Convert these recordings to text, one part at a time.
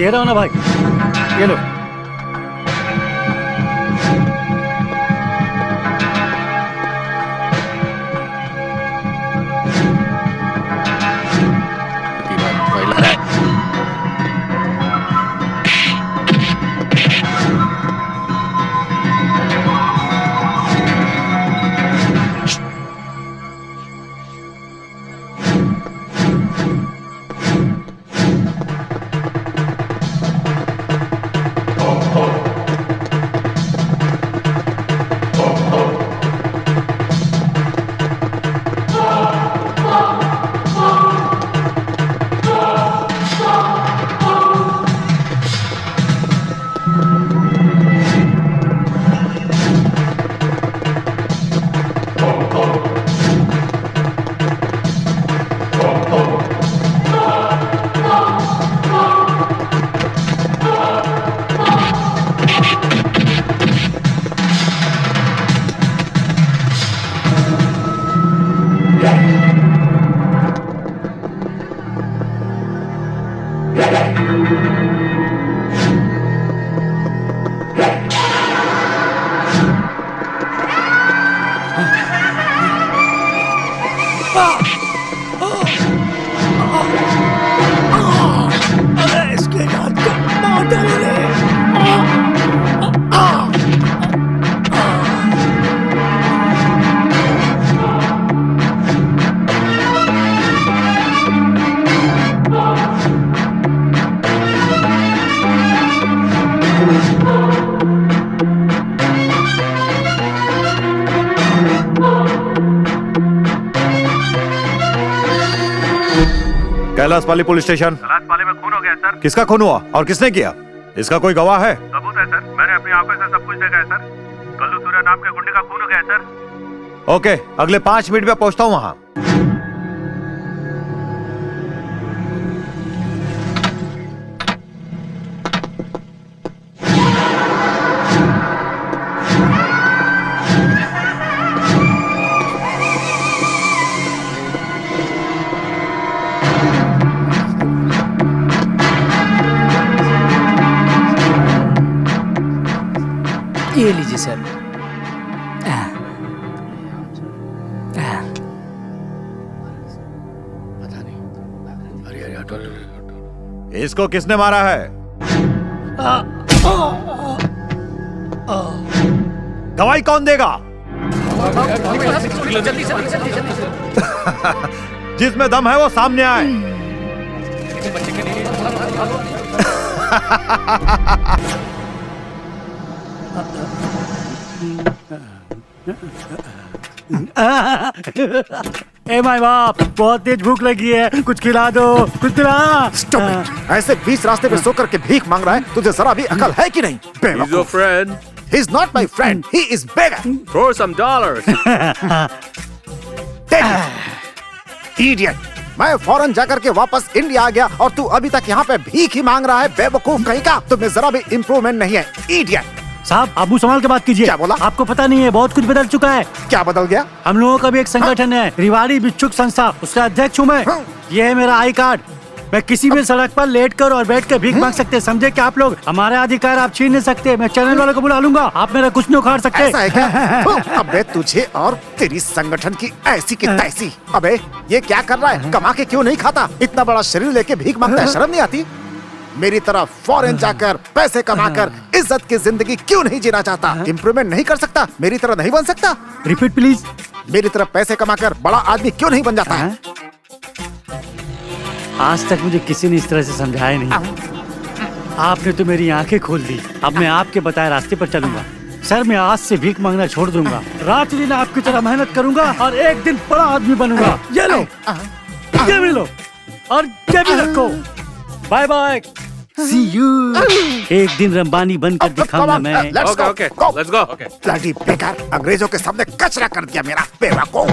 दे रहा हूँ ना भाई, ये लो। कैलाशपाली पुलिस स्टेशन। कैलाशपाली में खून हो गया सर। किसका खून हुआ और किसने किया? इसका कोई गवाह है? सबूत है सर, मैंने अपनी आंखों से सब कुछ देखा है सर। कल्लू सूर्या नाम के गुंडे का खून हो गया है सर। ओके, अगले 5 मिनट में पहुंचता हूं वहां। ये लीजिए सर। पता नहीं। अरे ऑटो। इसको किसने मारा है? दवाई कौन देगा? जिसमें दम है वो सामने आए। ए माय बाप, बहुत तेज भूख लगी है, कुछ खिला दो, कुछ खिला। Stupid! ऐसे 20 रास्ते पे सो करके भीख मांग रहा है, तुझे जरा भी अकल है कि नहीं? He's your friend. He's not my friend. He is beggar. Throw some dollars. Take it. Idiot! मैं फौरन जाकर के वापस इंडिया आ गया और तू अभी तक यहाँ पे भीख ही मांग रहा है, बेवकूफ कहीं का। तुम्हें जरा भी इम्प्रूवमेंट नहीं है, इडियट। साहब, आप मुंह संभाल के बात कीजिए। क्या बोला? आपको पता नहीं है, बहुत कुछ बदल चुका है। क्या बदल गया? हम लोगों का भी एक संगठन है, रिवाड़ी भिक्षुक संस्था, उसका अध्यक्ष हूँ मैं। ये है मेरा आई कार्ड। मैं किसी भी सड़क पर लेट कर और बैठ कर भीख मांग सकते, समझे क्या आप लोग? हमारे अधिकार आप छीन नहीं सकते। मैं चैनल वालों को बुला लूंगा, आप मेरा कुछ नहीं उखाड़ सकते। ऐसा है क्या? अबे तुझे और तेरी संगठन की ऐसी की तैसी। अबे ये क्या कर रहा है? कमा के क्यों नहीं खाता? इतना बड़ा शरीर लेके भीख मांगता है, शर्म नहीं आती? मेरी तरह फॉरेन जाकर पैसे कमाकर इज्जत की जिंदगी क्यों नहीं जीना चाहता? इम्प्रूवमेंट नहीं कर सकता? मेरी तरह नहीं बन सकता? Repeat please. मेरी तरह पैसे कमाकर बड़ा आदमी क्यों नहीं बन जाता है? आज तक मुझे किसी ने इस तरह से समझाया नहीं। आपने तो मेरी आंखें खोल दी। अब मैं आपके बताए रास्ते पर चलूंगा। सर, मैं आज से भीख मांगना छोड़ दूंगा। रात दिन आपकी तरह मेहनत करूंगा और एक दिन बड़ा आदमी बनूंगा। ये लो, ये भी लो और ये भी रखो। Bye bye, see you. एक दिन रंबानी बनकर दिखाऊंगा मैं। Okay, let's go. Okay. Bloody बेकार, अंग्रेजों के सामने कचरा कर दिया मेरा, बेवकूफ।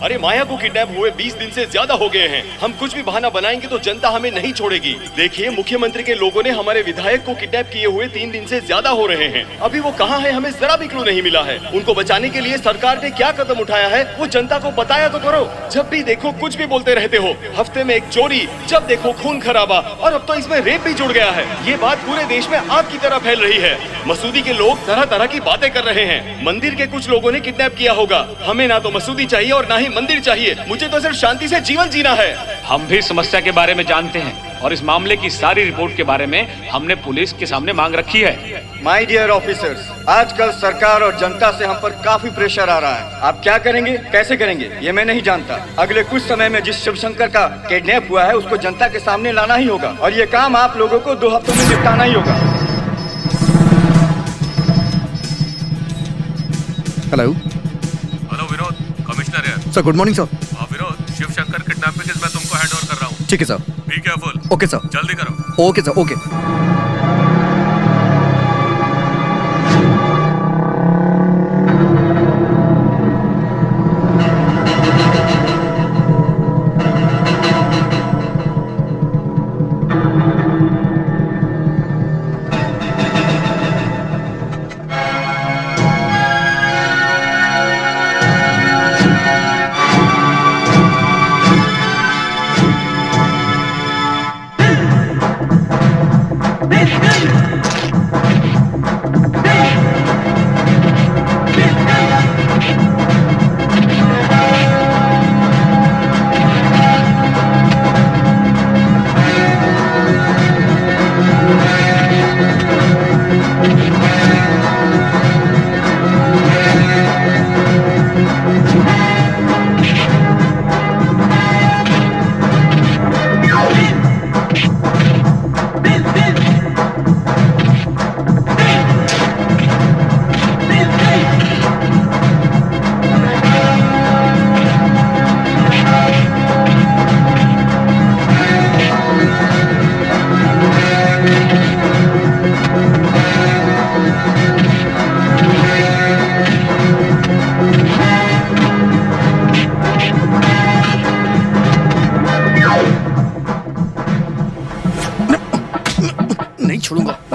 अरे माया को किडनैप हुए 20 दिन से ज्यादा हो गए हैं। हम कुछ भी बहाना बनाएंगे तो जनता हमें नहीं छोड़ेगी। देखिए, मुख्यमंत्री के लोगों ने हमारे विधायक को किडनैप किए हुए 3 दिन से ज्यादा हो रहे हैं। अभी वो कहाँ है, हमें जरा भी क्लू नहीं मिला है। उनको बचाने के लिए सरकार ने क्या कदम उठाया है वो जनता को बताया तो करो। जब भी देखो कुछ भी बोलते रहते हो। हफ्ते में एक चोरी, जब देखो खून खराबा, और अब तो इसमें रेप भी जुड़ गया है। ये बात पूरे देश में आग की तरह फैल रही है। मसूदी के लोग तरह तरह की बातें कर रहे हैं। मंदिर के कुछ लोगों ने किडनैप किया होगा। हमें ना तो मसूदी चाहिए और ना ही मंदिर चाहिए। मुझे तो सिर्फ शांति से जीवन जीना है। हम भी समस्या के बारे में जानते हैं और इस मामले की सारी रिपोर्ट के बारे में हमने पुलिस के सामने मांग रखी है। माय डियर ऑफिसर्स, आजकल सरकार और जनता से हम पर काफी प्रेशर आ रहा है। आप क्या करेंगे, कैसे करेंगे, ये मैं नहीं जानता। अगले कुछ समय में जिस शिवशंकर का किडनैप हुआ है उसको जनता के सामने लाना ही होगा और ये काम आप लोगों को 2 हफ्तों में निपटाना ही होगा। हेलो हेलो विनोद, कमिश्नर है sir. Good morning sir. Vinod, Shivshankar kidnapping case मैं तुमको हैंड ओवर कर रहा हूँ। ठीक है sir. Be careful. Okay sir. जल्दी करो। Okay sir. ओके।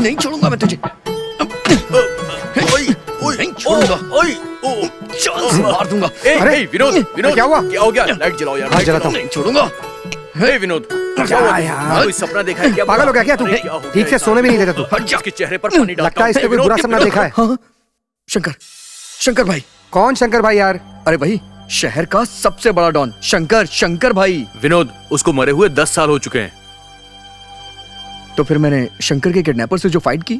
नहीं छोड़ूंगा मैं तुझे। नहीं छोड़ूंगा। जान से मार दूंगा। अरे विनोद, विनोद क्या हुआ? क्या हो गया? लाइट जलाओ यार। हाँ, जलाता हूँ। नहीं छोड़ूंगा। हे विनोद, क्या हुआ? कोई सपना देखा है क्या? पागल हो गया क्या तू? अरे, क्या हो ठीक से गया? सोने भी नहीं देता तू। हट जा। इसके चेहरे पर पानी डालता लगता है हूँ। इसने हे कोई विनोद, बुरा के सपना विनोद, देखा है। हाँ, शंकर, शंकर भाई। कौन शंकर भाई यार? अरे भाई, शहर का सबसे बड़ा डॉन शंकर, शंकर भाई। विनोद, उसको मरे हुए 10 साल हो चुके हैं। तो फिर मैंने शंकर के किडनैपर से जो फाइट की,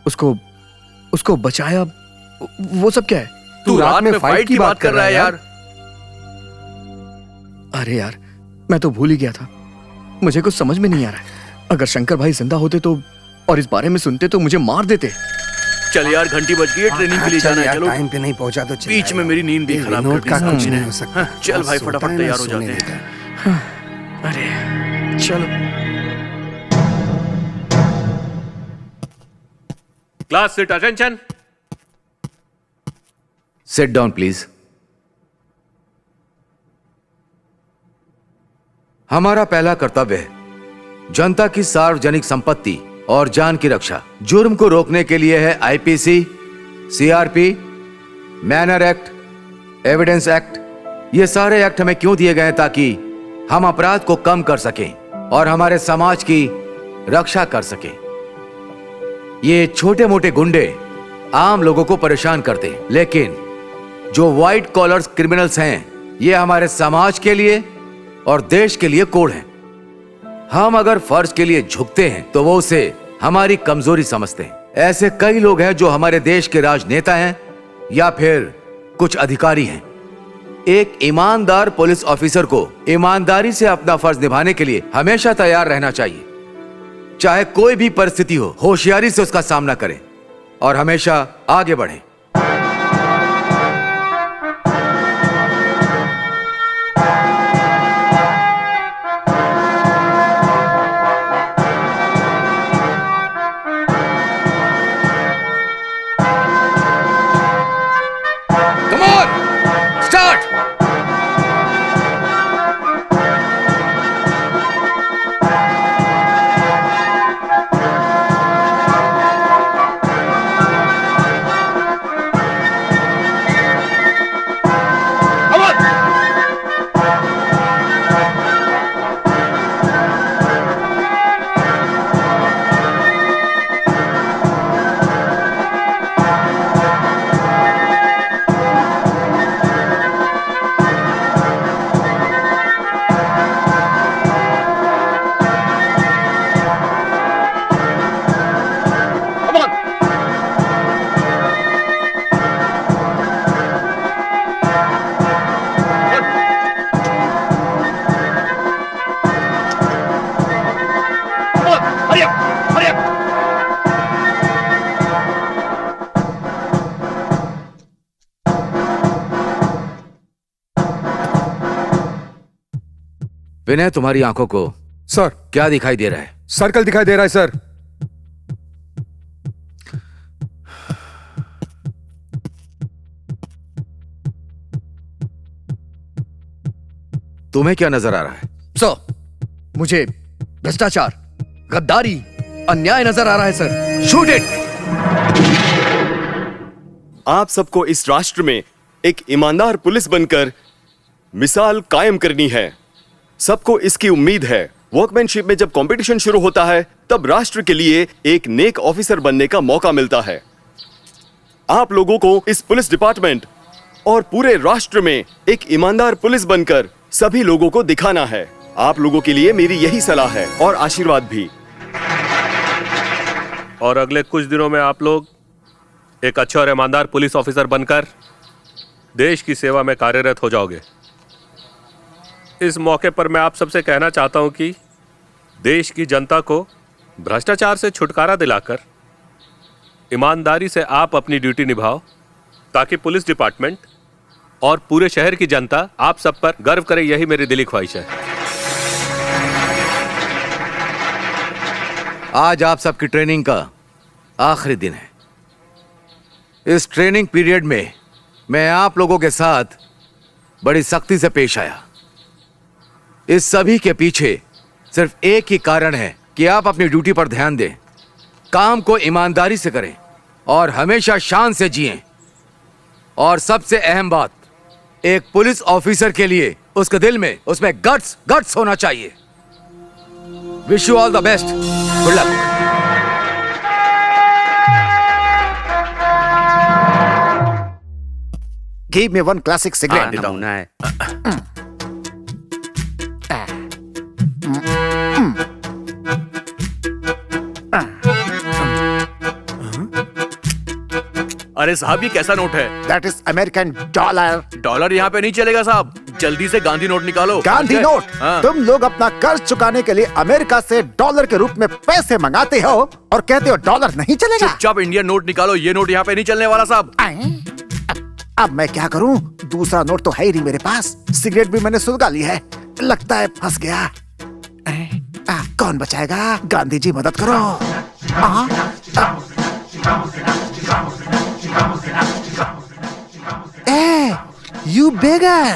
उसको बचाया, वो सब क्या है? तू रात में फाइट की बात कर रहा है यार। अरे यार, मैं तो भूल ही गया था। मुझे कुछ समझ में नहीं आ रहा है। अगर शंकर भाई जिंदा होते तो और इस बारे में सुनते तो मुझे मार देते। चल यार, घंटी बज गई है, ट्रेनिंग के लिए जाना है। चलो, टाइम पे नहीं पहुंचा तो बीच में मेरी नींद भी खराब कर दी का कुछ साहब नहीं ने। हो सकता। हाँ, चल भाई, फटाफट तैयार हो जाते हैं। अरे चलो। Class sit, attention. Sit down please. हमारा पहला कर्तव्य है जनता की सार्वजनिक संपत्ति और जान की रक्षा। जुर्म को रोकने के लिए है IPC, CRP, manner act, evidence act. ये सारे एक्ट हमें क्यों दिए गए हैं? ताकि हम अपराध को कम कर सकें और हमारे समाज की रक्षा कर सकें। ये छोटे मोटे गुंडे आम लोगों को परेशान करते हैं, लेकिन जो व्हाइट कॉलर्स क्रिमिनल्स हैं, ये हमारे समाज के लिए और देश के लिए कोड हैं। हम अगर फर्ज के लिए झुकते हैं तो वो उसे हमारी कमजोरी समझते हैं। ऐसे कई लोग हैं जो हमारे देश के राजनेता हैं या फिर कुछ अधिकारी हैं। एक ईमानदार पुलिस ऑफिसर को ईमानदारी से अपना फर्ज निभाने के लिए हमेशा तैयार रहना चाहिए। चाहे कोई भी परिस्थिति हो, होशियारी से उसका सामना करें और हमेशा आगे बढ़ें। विनय, तुम्हारी आंखों को सर क्या दिखाई दे रहा है? सर्कल दिखाई दे रहा है सर। तुम्हें क्या नजर आ रहा है? सर, मुझे भ्रष्टाचार, गद्दारी, अन्याय नजर आ रहा है सर। Shoot it! आप सबको इस राष्ट्र में एक ईमानदार पुलिस बनकर मिसाल कायम करनी है। सबको इसकी उम्मीद है। वर्कमैनशिप में जब कंपटीशन शुरू होता है तब राष्ट्र के लिए एक नेक ऑफिसर बनने का मौका मिलता है। आप लोगों को इस पुलिस डिपार्टमेंट और पूरे राष्ट्र में एक ईमानदार पुलिस बनकर सभी लोगों को दिखाना है। आप लोगों के लिए मेरी यही सलाह है और आशीर्वाद भी। और अगले कुछ दिनों में आप लोग एक अच्छे और ईमानदार पुलिस ऑफिसर बनकर देश की सेवा में कार्यरत हो जाओगे। इस मौके पर मैं आप सबसे कहना चाहता हूं कि देश की जनता को भ्रष्टाचार से छुटकारा दिलाकर ईमानदारी से आप अपनी ड्यूटी निभाओ, ताकि पुलिस डिपार्टमेंट और पूरे शहर की जनता आप सब पर गर्व करे। यही मेरी दिली ख्वाहिश है। आज आप सबकी ट्रेनिंग का आखिरी दिन है। इस ट्रेनिंग पीरियड में मैं आप लोगों के साथ बड़ी सख्ती से पेश आया। इस सभी के पीछे सिर्फ एक ही कारण है कि आप अपनी ड्यूटी पर ध्यान दें, काम को ईमानदारी से करें और हमेशा शान से जिएं। और सबसे अहम बात, एक पुलिस ऑफिसर के लिए उसके दिल में, उसमें गट्स होना चाहिए। Wish you all the best. Good luck. Give me one classic cigarette. नमूना है। अरे साहब, ये कैसा नोट है? That is American dollar. Dollar यहाँ पे नहीं चलेगा साहब। जल्दी से गांधी नोट निकालो। गांधी नोट? हाँ। तुम लोग अपना कर्ज चुकाने के लिए अमेरिका से डॉलर के रूप में पैसे मंगाते हो और कहते हो डॉलर नहीं चलेगा। चुपचाप इंडियन नोट निकालो। ये नोट यहाँ पे नहीं चलने वाला साहब। अब मैं क्या करूं? दूसरा नोट तो है ही नहीं मेरे पास। सिगरेट भी मैंने सुलगा ली है। लगता है फंस गया। कौन बचाएगा? गांधी जी मदद करो। You beggar!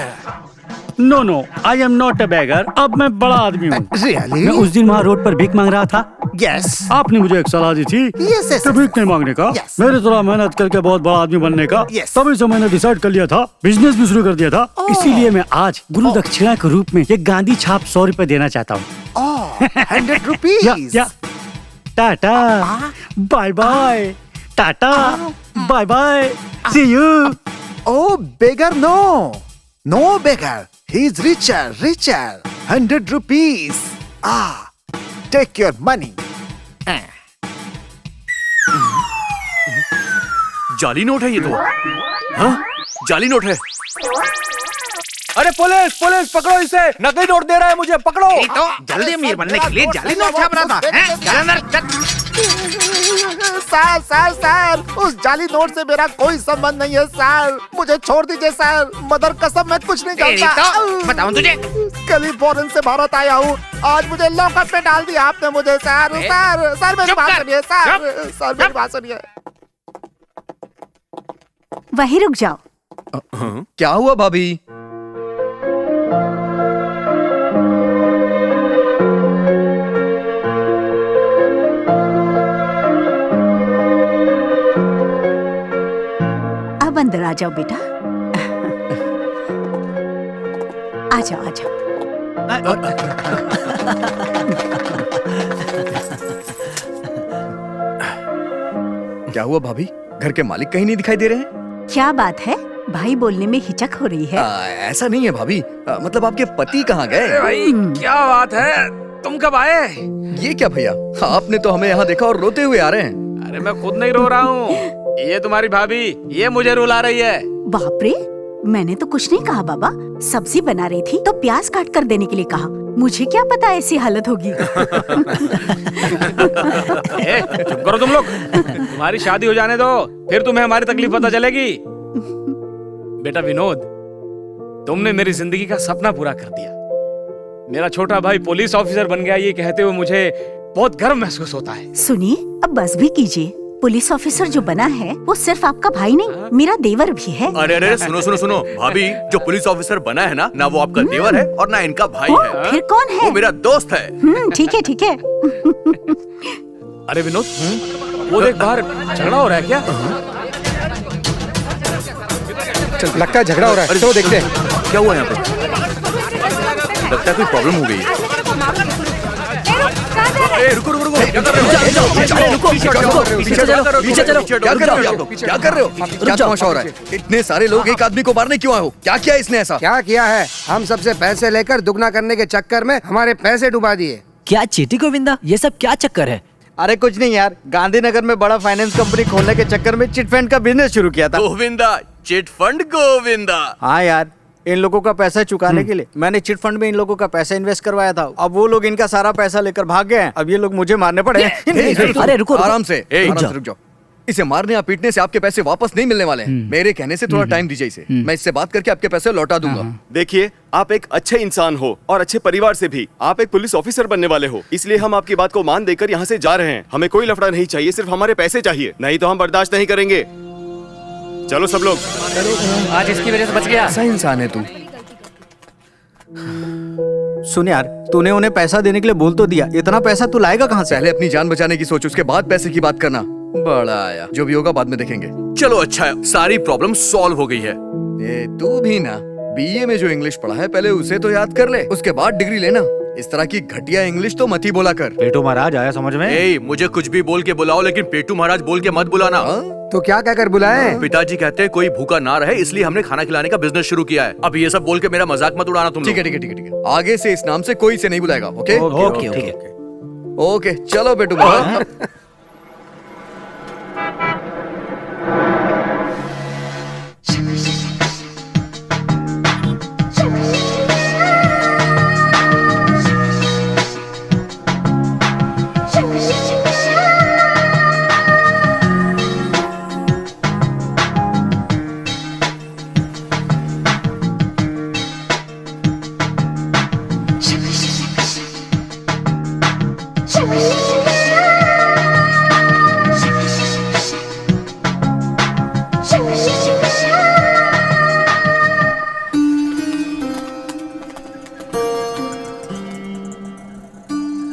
No no, I am not a beggar. अब मैं बड़ा आदमी हूँ। Really? मैं उस दिन वहाँ रोड पर भीख मांग रहा था। Yes. आपने मुझे एक सलाह दी थी Yes, yes, कि भीख नहीं मांगने का, Yes. मेरे तरह मेहनत करके बहुत बड़ा आदमी बनने का। Yes. तभी से मैंने डिसाइड कर लिया था, बिजनेस भी शुरू कर दिया था। इसीलिए मैं आज गुरु दक्षिणा के रूप में एक गांधी छाप 100 रुपए देना चाहता हूँ। 100 rupees. या tata, bye bye, tata, bye bye, see you. Oh, beggar, no. No beggar. He's richer. 100 rupees. Take your money. जाली नोट है ये तो। हाँ? जाली नोट है। अरे पुलिस पकड़ो इसे। नकली नोट दे रहा है मुझे, पकड़ो। तो जल्दी अमीर बनने के लिए जाली नोट छाप रहा था। चल अंदर। सर, उस जाली नोट से मेरा कोई संबंध नहीं है सर। मुझे छोड़ दीजिए सर। मदर कसम मैं कुछ नहीं जानता। तो बताऊं तुझे? कल ही फॉरेन से भारत आया हूँ। आज मुझे लॉकअप में डाल दिया आपने मुझे सर। सर मेरी बात सुनिए सर मेरी बात सुनिए। वहीं रुक जाओ। क्या हुआ भाभी? अब अंदर आ जाओ बेटा। आ जाओ। क्या हुआ भाभी? घर के मालिक कहीं नहीं दिखाई दे रहे हैं? क्या बात है? भाई बोलने में हिचक हो रही है। ऐसा नहीं है भाभी। मतलब आपके पति कहाँ गए? भाई क्या बात है? तुम कब आए? ये क्या भैया, आपने तो हमें यहाँ देखा और रोते हुए आ रहे हैं। अरे मैं खुद नहीं रो रहा हूँ। ये तुम्हारी भाभी, ये मुझे रुला रही है। बाप रे, मैंने तो कुछ नहीं कहा बाबा। सब्जी बना रही थी तो प्याज काट कर देने के लिए कहा। मुझे क्या पता ऐसी हालत होगी। चुप करो तुम लोग। तुम्हारी शादी हो जाने दो, फिर तुम्हें हमारी तकलीफ पता चलेगी। बेटा विनोद, तुमने मेरी जिंदगी का सपना पूरा कर दिया। मेरा छोटा भाई पुलिस ऑफिसर बन गया, ये कहते हुए मुझे बहुत गर्व महसूस होता है। सुनिए, अब बस भी कीजिए। पुलिस ऑफिसर जो बना है वो सिर्फ आपका भाई नहीं, मेरा देवर भी है। अरे अरे सुनो सुनो सुनो भाभी, जो पुलिस ऑफिसर बना है ना वो आपका देवर है और ना इनका भाई है। फिर कौन है? वो मेरा दोस्त है। ठीक है ठीक है। अरे विनोद, वो देख बाहर झगड़ा हो रहा है क्या? लगता है झगड़ा हो रहा है, चलो देखते हैं क्या हुआ यहाँ पे। लगता है कोई प्रॉब्लम हो गई है। रुको रुको रुको, क्या कर रहे हो? क्या कर रहे हो? क्या तमाशा हो रहा है? इतने सारे लोग एक आदमी को मारने क्यों आए हो? क्या किया इसने ऐसा? क्या किया है? हम सबसे पैसे लेकर दुगना करने के चक्कर में हमारे पैसे डुबा दिए। क्या चीटी गोविंदा, ये सब क्या चक्कर है? अरे कुछ नहीं यार, गांधीनगर में बड़ा फाइनेंस कंपनी खोलने के चक्कर में चिट फंड का बिजनेस शुरू किया था। Govinda, chit fund Govinda. हाँ यार, इन लोगों का पैसा चुकाने के लिए मैंने चिट फंड में इन लोगों का पैसा इन्वेस्ट करवाया था। अब वो लोग इनका सारा पैसा लेकर भाग गए हैं। अब ये लोग मुझे मारने पड़े। अरे रुको, आराम से रुक जाओ। इसे मारने या पीटने से आपके पैसे वापस नहीं मिलने वाले हैं। मेरे कहने से थोड़ा टाइम दीजिए इसे, मैं इससे बात करके आपके पैसे लौटा दूंगा। देखिए, आप एक अच्छे इंसान हो और अच्छे परिवार से भी। आप एक पुलिस ऑफिसर बनने वाले हो, इसलिए हम आपकी बात को मान देकर यहाँ से जा रहे हैं। हमें कोई लफड़ा नहीं चाहिए, सिर्फ हमारे पैसे चाहिए, नहीं तो हम बर्दाश्त नहीं करेंगे। चलो सब लोग। आज इसकी वजह से बच गया। ऐसा इंसान है तू। सुन यार, तूने उन्हें पैसा देने के लिए बोल तो दिया, इतना पैसा तू लाएगा कहाँ से? पहले अपनी जान बचाने की सोच, उसके बाद पैसे की बात करना। बड़ा आया, जो भी होगा बाद में देखेंगे। चलो अच्छा है, सारी प्रॉब्लम सॉल्व हो गई है। ये तू भी ना बीए में जो इंग्लिश पढ़ा है पहले उसे तो याद कर ले, उसके बाद डिग्री लेना। इस तरह की घटिया इंग्लिश तो मत ही बोला कर। पेटू महाराज आया समझ में? मुझे कुछ भी बोल के बुलाओ, लेकिन पेटू महाराज बोल के मत बुलाना। तो क्या कहकर बुलाए? पिताजी कहते हैं कोई भूखा ना रहे, इसलिए हमने खाना खिलाने का बिजनेस शुरू किया है। अब ये सब बोल के मेरा मजाक मत उड़ाना तुम लोग। ठीक है ठीक है ठीक है ठीक है, आगे से इस नाम से कोई से नहीं बुलाएगा। Okay okay okay. ओके चलो बेटू बाबा।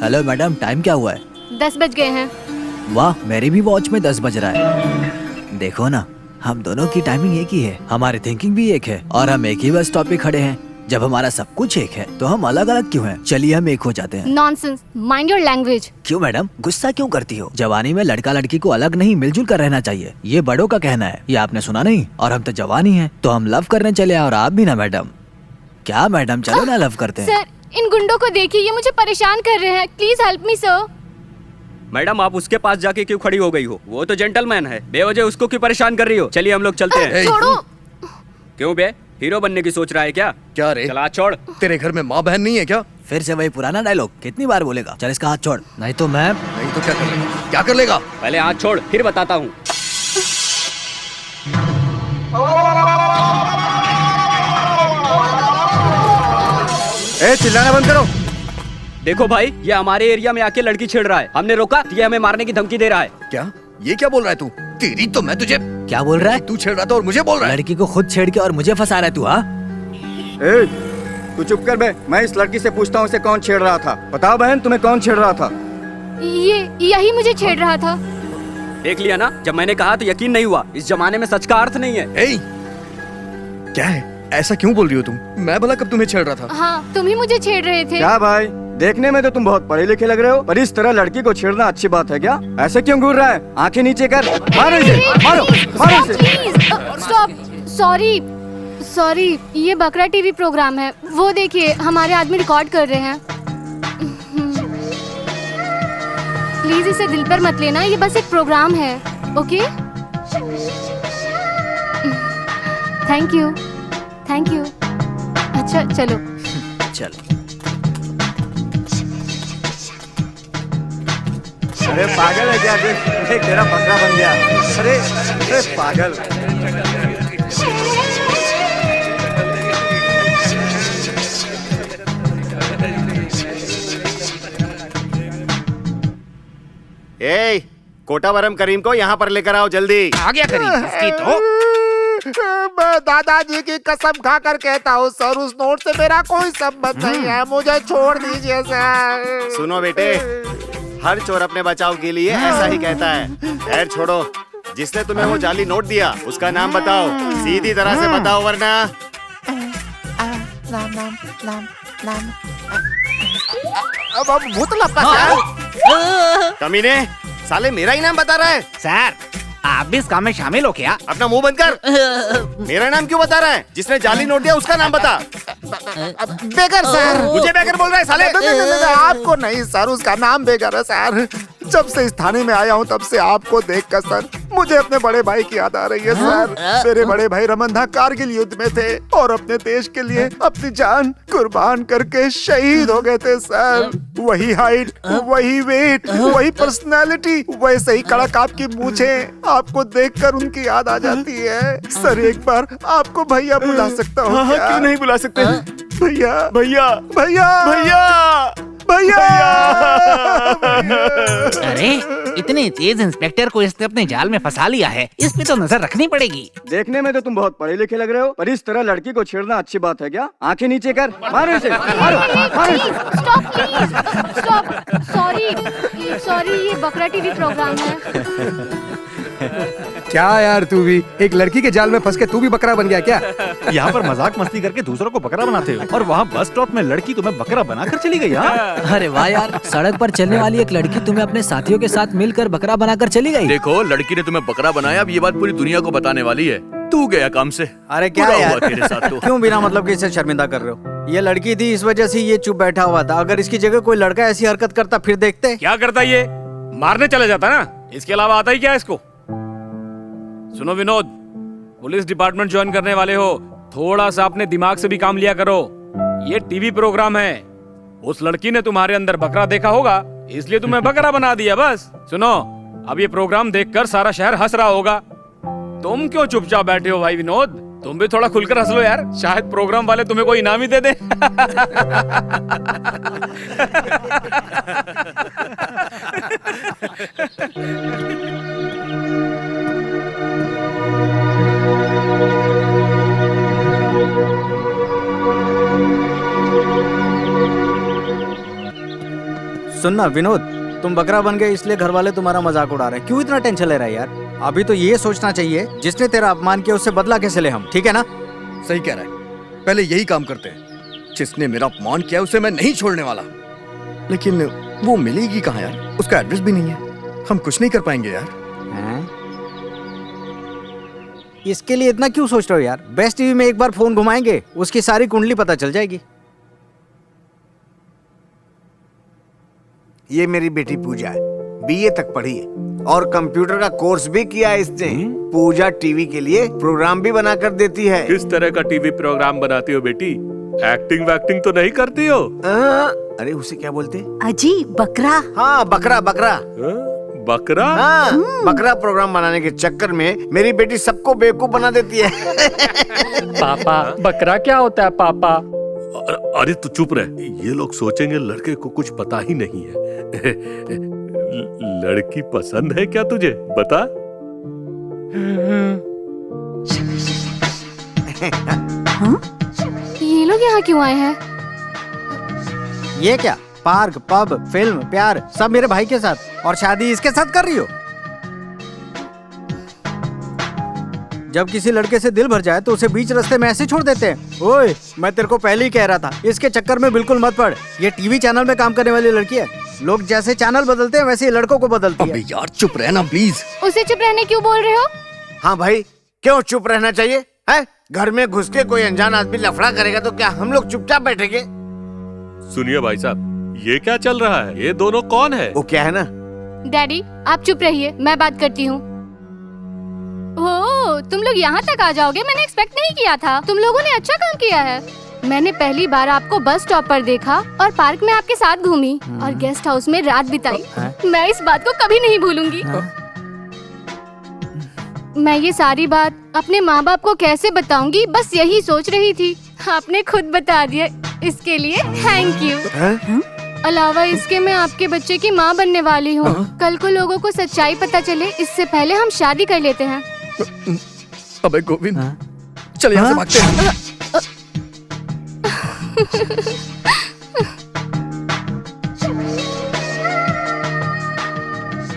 हेलो मैडम, टाइम क्या हुआ है? 10 बज गए हैं। वाह, मेरी भी वॉच में 10 बज रहा है। देखो ना, हम दोनों की टाइमिंग एक ही है, हमारी थिंकिंग भी एक है और हम एक ही बस स्टॉप पे खड़े हैं। जब हमारा सब कुछ एक है तो हम अलग अलग क्यों हैं? चलिए हम एक हो जाते हैं। Nonsense, mind your language. क्यों मैडम, गुस्सा क्यों करती हो? जवानी में लड़का लड़की को अलग नहीं मिलजुल कर रहना चाहिए, ये बड़ों का कहना है, ये आपने सुना नहीं? और हम तो जवानी हैं, तो हम लव करने चले और आप भी ना मैडम। क्या मैडम, चलो ना लव करते हैं। सर, इन गुंडों को देखिए, ये मुझे परेशान कर रहे हैं। Please help me sir. Madam, आप उसके पास जाके क्यों खड़ी हो गई हो? वो तो जेंटलमैन है, बेवजह उसको क्यों परेशान कर रही हो? चलिए हम लोग चलते हैं। छोड़ो। क्यों बे, हीरो बनने की सोच रहा है क्या? क्या रे? चला छोड़। तेरे घर में माँ बहन नहीं है क्या? फिर से वही पुराना डायलॉग, कितनी बार बोलेगा? चल इसका हाथ छोड़, नहीं तो मैं। नहीं तो क्या कर लेगा? क्या कर लेगा? पहले हाथ छोड़, फिर बताता हूँ। चिल्लाना बंद करो। देखो भाई, ये हमारे एरिया में आके लड़की छेड़ रहा है, हमने रोका, ये हमें मारने की धमकी दे रहा है। क्या? ये क्या बोल रहा है तू? तेरी तो मैं तुझे। क्या बोल रहा है? तू छेड़ रहा था और मुझे बोल रहा है? लड़की को खुद छेड़ के और मुझे फंसा रहा है तू? हाँ, तू चुप कर बे, मैं इस लड़की से पूछता हूँ इसे कौन छेड़ रहा था। बताओ बहन, तुम्हें कौन छेड़ रहा था? यही मुझे छेड़ रहा था। देख लिया ना, जब मैंने कहा तो यकीन नहीं हुआ। इस जमाने में सच का अर्थ नहीं है। क्या है? ऐसा क्यों बोल रही हो तुम? मैं भला कब तुम्हें छेड़ रहा था? हाँ, तुम ही मुझे छेड़ रहे थे। क्या भाई, देखने में तो तुम बहुत पढ़े लिखे लग रहे हो, पर इस तरह लड़की को छेड़ना अच्छी बात है क्या? ऐसे क्यों घूर रहा है? आंखें नीचे कर, मारो इसे, मारो, मारो इसे। स्टॉप, सॉरी, सॉरी, ये बकरा टीवी प्रोग्राम है, वो देखिए हमारे आदमी रिकॉर्ड कर रहे हैं। प्लीज इसे दिल पर मत लेना, ये बस एक प्रोग्राम है। Okay? Thank you, thank you. अच्छा चलो। चलो। अरे पागल है क्या? देख तेरा बकरा बन गया। अरे पागल। ए, कोटावरम करीम को यहाँ पर लेकर आओ जल्दी। आ गया करीम, इसकी तो मैं दादाजी की कसम खाकर कहता हूँ सर, उस नोट से मेरा कोई संबंध नहीं है, मुझे छोड़ दीजिए सर। सुनो बेटे, हर चोर अपने बचाव के लिए ऐसा ही कहता है। खैर छोड़ो, जिसने तुम्हें वो जाली नोट दिया उसका नाम बताओ, सीधी तरह से बताओ वरना। नाम अब भूतला का कमीने, साले मेरा ही नाम बता रहा है। सर, आप भी इस काम में शामिल हो क्या? अपना मुंह बंद कर। मेरा नाम क्यों बता रहा है? जिसने जाली नोट दिया उसका नाम बता। बेगर सर। मुझे बेगर बोल रहा है साले? आपको नहीं सर, उसका नाम बेगर है सर। जब से इस थाने में आया हूँ तब से आपको देखकर सर मुझे अपने बड़े भाई की याद आ रही है सर। मेरे बड़े भाई रमनदा कारगिल युद्ध में थे और अपने देश के लिए अपनी जान कुर्बान करके शहीद हो गए थे सर। वही हाइट, वही वेट, वही पर्सनालिटी, वैसे ही कड़क आपकी मूंछें, आपको देखकर उनकी याद आ जाती है सर। एक बार आपको भैया बुला सकता हूँ क्या? क्यों नहीं बुला सकते? भैया भैया भैया भैया भैया। अरे इतने तेज इंस्पेक्टर को इसने अपने जाल में फंसा लिया है, इस पे तो नजर रखनी पड़ेगी। देखने में तो तुम बहुत पढ़े लिखे लग रहे हो, पर इस तरह लड़की को छेड़ना अच्छी बात है क्या? आंखें नीचे कर, मारो इसे, मारो, मारो इसे। स्टॉप, सॉरी, ये बकरा टीवी प्रोग्राम है। क्या यार, तू भी एक लड़की के जाल में फंस के तू भी बकरा बन गया क्या? यहाँ पर मजाक मस्ती करके दूसरों को बकरा बनाते हो और वहाँ बस स्टॉप में लड़की तुम्हें बकरा बनाकर चली गई। अरे वाह यार, सड़क पर चलने वाली एक लड़की तुम्हें अपने साथियों के साथ मिलकर बकरा बनाकर चली गई। देखो, लड़की ने तुम्हें बकरा बनाया, अब ये बात पूरी दुनिया को बताने वाली है। तू गया काम से। अरे क्या बुरा यार, हुआ तेरे साथ तो। क्यों बिना मतलब के इसे शर्मिंदा कर रहे हो? ये लड़की थी, इस वजह से ये चुप बैठा हुआ था। अगर इसकी जगह कोई लड़का ऐसी हरकत करता फिर देखते। क्या करता ये? मारने चले जाता ना, इसके अलावा आता ही क्या इसको? सुनो विनोद, पुलिस डिपार्टमेंट ज्वाइन करने वाले हो, थोड़ा सा अपने दिमाग से भी काम लिया करो। ये टीवी प्रोग्राम है, उस लड़की ने तुम्हारे अंदर बकरा देखा होगा, इसलिए तुम्हें बकरा बना दिया बस। सुनो, अब ये प्रोग्राम देखकर सारा शहर हंस रहा होगा, तुम क्यों चुपचाप बैठे हो भाई विनोद? तुम भी थोड़ा खुलकर हंस लो यार, शायद प्रोग्राम वाले तुम्हें कोई इनाम ही दे दे। सुनना विनोद, तुम बकरा बन गए इसलिए घर वाले तुम्हारा मजाक उड़ा रहे हैं। क्यों इतना टेंशन ले रहा है यार? अभी तो ये सोचना चाहिए जिसने तेरा अपमान किया उससे बदला कैसे ले हम, ठीक है ना? सही कह रहा है, पहले यही काम करते हैं। जिसने मेरा अपमान किया उसे मैं नहीं छोड़ने वाला। लेकिन वो मिलेगी कहाँ यार? उसका एड्रेस भी नहीं है, हम कुछ नहीं कर पाएंगे यार। इसके लिए इतना क्यों सोच रहे हो यार? बेस्ट टीवी में एक बार फोन घुमाएंगे, उसकी सारी कुंडली पता चल जाएगी। ये मेरी बेटी पूजा है, बीए तक पढ़ी है और कंप्यूटर का कोर्स भी किया है इसने। पूजा टीवी के लिए प्रोग्राम भी बना कर देती है। किस तरह का टीवी प्रोग्राम बनाती हो बेटी? एक्टिंग वैक्टिंग तो नहीं करती हो? अरे उसे क्या बोलते? अजी बकरा। हाँ बकरा बकरा। बकरा? हाँ, बकरा प्रोग्राम बनाने के चक्कर में मेरी बेटी सबको बेवकूफ बना देती है। पापा, बकरा क्या होता है पापा? अरे तू चुप रह, ये लोग सोचेंगे लड़के को कुछ पता ही नहीं है। लड़की पसंद है क्या तुझे? बता। ये लोग यहाँ क्यों आए हैं? ये क्या, पार्क, पब, फिल्म, प्यार सब मेरे भाई के साथ, और शादी इसके साथ कर रही हो? जब किसी लड़के से दिल भर जाए तो उसे बीच रास्ते में ऐसे छोड़ देते हैं। ओए, मैं तेरे को पहले ही कह रहा था, इसके चक्कर में बिल्कुल मत पड़। ये टीवी चैनल में काम करने वाली लड़की है, लोग जैसे चैनल बदलते हैं वैसे ही लड़कों को बदलती है। अबे यार चुप रहना प्लीज। उसे चुप रहने क्यों बोल रहे हो? हाँ भाई, क्यों चुप रहना चाहिए है? घर में घुस के कोई अनजान आदमी लफड़ा करेगा तो क्या हम लोग चुपचाप बैठेंगे? सुनिए भाई साहब, ये क्या चल रहा है? ये दोनों कौन है? वो क्या है ना, डैडी आप चुप रहिए, मैं बात करती हूँ। ओह, तुम लोग यहाँ तक आ जाओगे, मैंने एक्सपेक्ट नहीं किया था। तुम लोगों ने अच्छा काम किया है। मैंने पहली बार आपको बस स्टॉप पर देखा और पार्क में आपके साथ घूमी और गेस्ट हाउस में रात बिताई। मैं इस बात को कभी नहीं भूलूंगी। मैं ये सारी बात अपने माँ बाप को कैसे बताऊंगी, बस यही सोच रही थी। आपने खुद बता दिया, इसके लिए थैंक यू। अलावा इसके मैं आपके बच्चे की माँ बनने वाली हूँ। कल को लोगों को सच्चाई पता चले, इससे पहले हम शादी कर लेते हैं। अबे गोविंद, चल यहाँ से भागते हैं।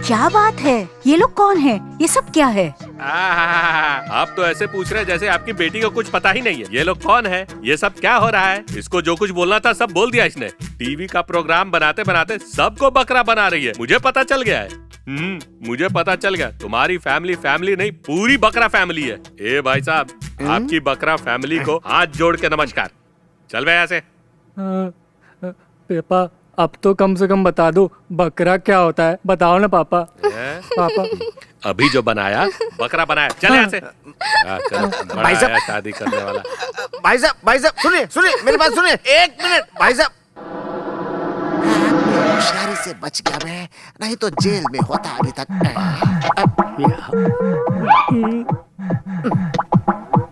क्या बात है? ये लोग कौन है? ये सब क्या है? आप तो ऐसे पूछ रहे हैं जैसे आपकी बेटी को कुछ पता ही नहीं है। ये लोग कौन है, ये सब क्या हो रहा है? इसको जो कुछ बोलना था सब बोल दिया इसने। टीवी का प्रोग्राम बनाते बनाते सबको बकरा बना रही है। मुझे पता चल गया है। मुझे पता चल गया। तुम्हारी फैमिली नहीं, पूरी बकरा फैमिली है। ए भाई साहब, आपकी बकरा फैमिली को हाथ जोड़ के नमस्कार। चल भाई यहाँ से। पापा, अब तो कम से कम बता दो बकरा क्या होता है। बताओ ना पापा। पापा अभी जो बनाया बकरा बनाया। चल यहाँ से। चल, भाई साहब, शादी करने वाला। भाई साहब सुनिए मेरी बात सुनिए, 1 मिनट। भाई साहब, होशियारी से बच गया मैं, नहीं तो जेल में होता अभी तक।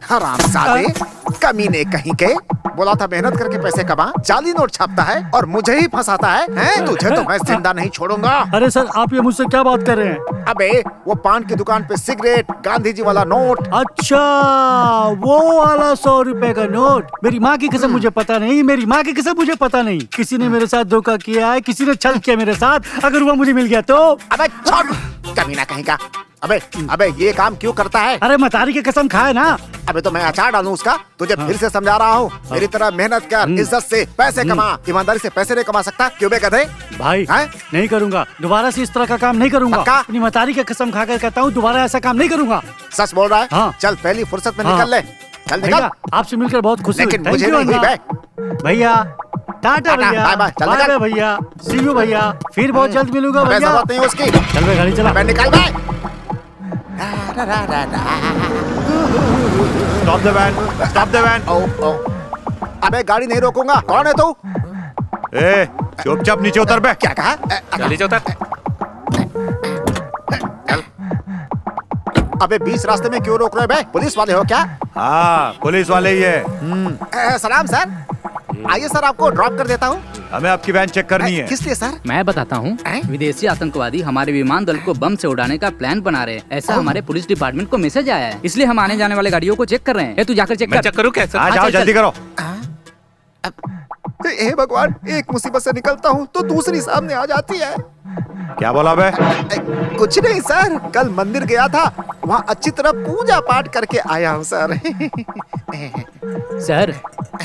हरामजादे, कमीने कहीं के। बोला था मेहनत करके पैसे कमा, जाली नोट छापता है और मुझे ही फंसाता है। हैं? तुझे तो मैं जिंदा नहीं छोड़ूंगा। अरे सर, आप ये मुझसे क्या बात कर रहे हैं? अबे वो पान की दुकान पे सिगरेट, गांधी जी वाला नोट। अच्छा, वो वाला 100 रुपए का नोट। मेरी माँ की कसम मुझे पता नहीं, मेरी माँ की कसम मुझे पता नहीं। किसी ने मेरे साथ धोखा किया है, किसी ने छल किया मेरे साथ। अगर वो मुझे मिल गया तो। अबे छोड़, कमीना कहीं का। अबे ये काम क्यों करता है? अरे मतारी की कसम खाए ना। अबे तो मैं अचार डालूं उसका? तुझे फिर से समझा रहा हूँ, मेरी तरह मेहनत कर, इज्जत से पैसे कमा। ईमानदारी से पैसे नहीं कमा सकता? क्यों बे गधे? भाई नहीं करूँगा, दोबारा से इस तरह का काम नहीं करूँगा। अपनी मतारी की कसम खाकर कहता हूँ, दोबारा ऐसा काम नहीं करूँगा। सच बोल रहा है? हाँ। चल पहली फुर्सत में निकल ले। चल निकल। आपसे मिलकर बहुत खुशी हुई। लेकिन मुझे नहीं हुई बे। भैया टाटा भैया, बाय, चल बाय निकल। बाय भैया, सी यू भैया, फिर बहुत जल्द मिलूंगा अबे भैया। जरूरत नहीं उसकी। चल भाई गाड़ी चला। अबे निकल बे। Stop the van, stop the van. अबे गाड़ी नहीं रोकूंगा। कौन है तू? ए, चुपचाप नीचे उतर बे। क्या कहा? नीचे उतर। अबे बीच रास्ते में क्यों रोक रहे बे? पुलिस वाले हो क्या? हाँ, पुलिस वाले ही है। सलाम सर, आइए सर, आपको ड्रॉप कर देता हूँ। हमें आपकी वैन चेक करनी है। किस लिए सर? मैं बताता हूँ। विदेशी आतंकवादी हमारे विमान दल को बम से उड़ाने का प्लान बना रहे हैं, ऐसा हमारे पुलिस डिपार्टमेंट को मैसेज आया है। इसलिए हम आने जाने वाले गाड़ियों को चेक कर रहे हैं। तू जाकर चेक कर। चेक करूँ क्या? जाओ जल्दी करो। हे भगवान, एक मुसीबत से निकलता हूँ तो दूसरी सामने आ जाती है। क्या बोला बे? कुछ नहीं सर, कल मंदिर गया था, वहाँ अच्छी तरह पूजा पाठ करके आया हूँ सर। Sir,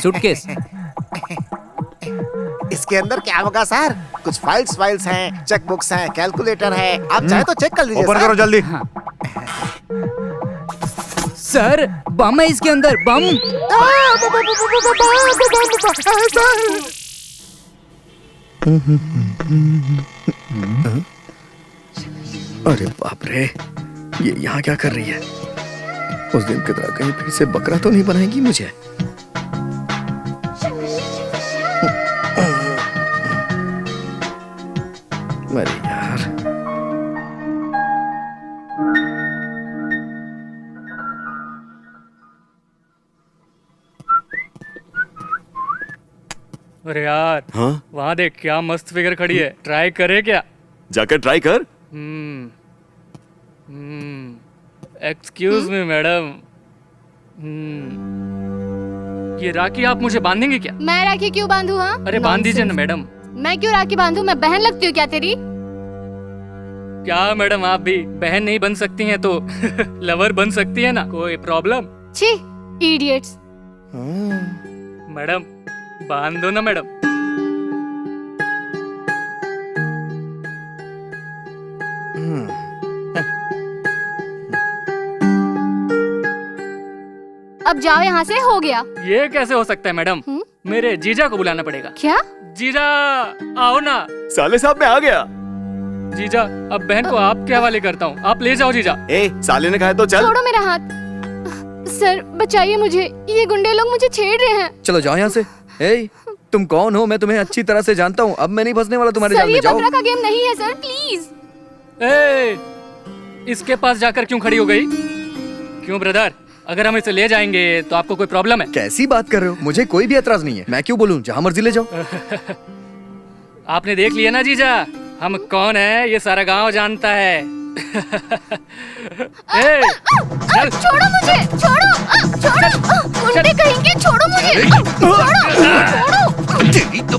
suitcase. इसके अंदर क्या होगा सर? कुछ फाइल्स हैं, चेक बुक्स हैं, कैलकुलेटर है। आप चाहे तो चेक कर लीजिए। ओपन करो जल्दी। सर, बम है इसके अंदर, बम। अरे बाप रे, ये यहाँ क्या कर रही है? उस दिन की तरह कहीं फिर से बकरा तो नहीं बनाएगी मुझे? अरे यार, अरे यार, हाँ? वहाँ देख क्या मस्त फिगर खड़ी है। ट्राई करे क्या? जाकर ट्राई कर। एक्सक्यूज मी मैडम, ये राखी आप मुझे बांधेंगे क्या? मैं राखी क्यों बांधू? हाँ, अरे बांध दीजिए ना मैडम। मैं क्यों राखी बांधू? मैं बहन लगती हूँ क्या तेरी? क्या मैडम, आप भी बहन नहीं बन सकती हैं तो लवर बन सकती है ना? कोई प्रॉब्लम? छी, इडियट्स। मैडम बांध दो ना मैडम। अब जाओ यहाँ से, हो गया। ये कैसे हो सकता है मैडम? मेरे जीजा को बुलाना पड़ेगा। क्या? जीजा आओ ना। साले साहब मैं आ गया। जीजा, अब बहन को आपके हवाले करता हूँ, आप ले जाओ जीजा। ए, साले ने कहा तो चल। छोड़ो मेरा हाथ। सर बचाइए मुझे, ये गुंडे लोग मुझे छेड़ रहे हैं। चलो जाओ यहाँ से। ए, तुम कौन हो? मैं तुम्हें अच्छी तरह से जानता हूँ। अब मैं नहीं फंसने वाला तुम्हारे जाल में। जाओ। बकरा का गेम नहीं है सर, प्लीज। ए, इसके पास जाकर क्यों खड़ी हो गई? क्यों ब्रदर, अगर हम इसे ले जाएंगे तो आपको कोई प्रॉब्लम है? कैसी बात कर रहे हो? मुझे कोई भी एतराज नहीं है। मैं क्यों बोलूं? जहाँ मर्जी ले जाओ। आपने देख लिया ना जीजा, हम कौन है ये सारा गांव जानता है। ए, चल। छोड़ो मुझे, छोड़ो, छोड़ो, उल्टे कहेंगे, छोड़ो मुझे, छोड़ो, तेरी तो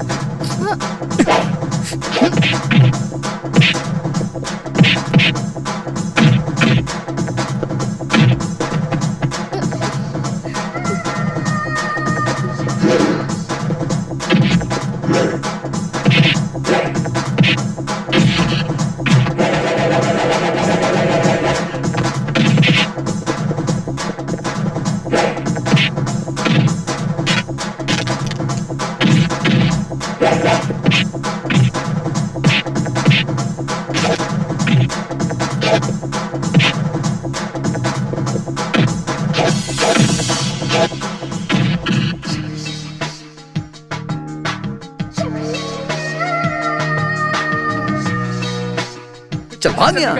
चल भाग यहाँ।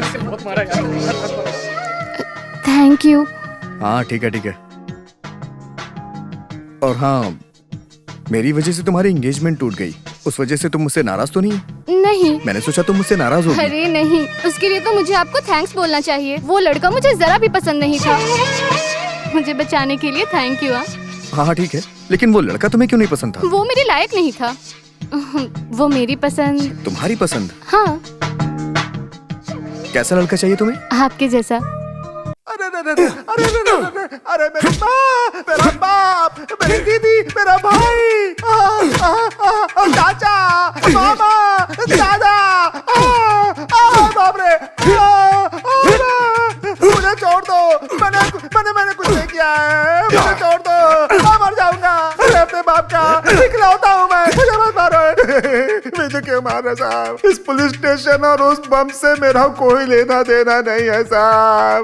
Thank you. हाँ ठीक है ठीक है। और हाँ, मेरी वजह से तुम्हारी एंगेजमेंट टूट गई, उस वजह से तुम मुझसे नाराज तो नहीं है? नहीं। मैंने सोचा तुम मुझसे नाराज होगी। अरे नहीं, उसके लिए तो मुझे आपको थैंक्स बोलना चाहिए। वो लड़का मुझे जरा भी पसंद नहीं था। मुझे बचाने के लिए थैंक यू। हाँ ठीक है, लेकिन वो लड़का तुम्हें क्यों नहीं पसंद था? वो मेरे लायक नहीं था। वो मेरी पसंद। तुम्हारी पसंद? हाँ। कैसा लड़का चाहिए तुम्हें? आपके जैसा। अरे मेरी माँ, मेरा बाप, मेरी दीदी, मेरा भाई, चाचा, मामा, दादा, बाप रे, मुझे छोड़ दो। मैंने कुछ नहीं किया है, मुझे छोड़ दो, मैं मर जाऊंगा। मैं अपने बाप का इकलौता हूँ मैं, मुझे मत मारो। मुझे क्यों मार रहे साहब? इस पुलिस स्टेशन और उस बम से मेरा कोई लेना देना नहीं है साहब।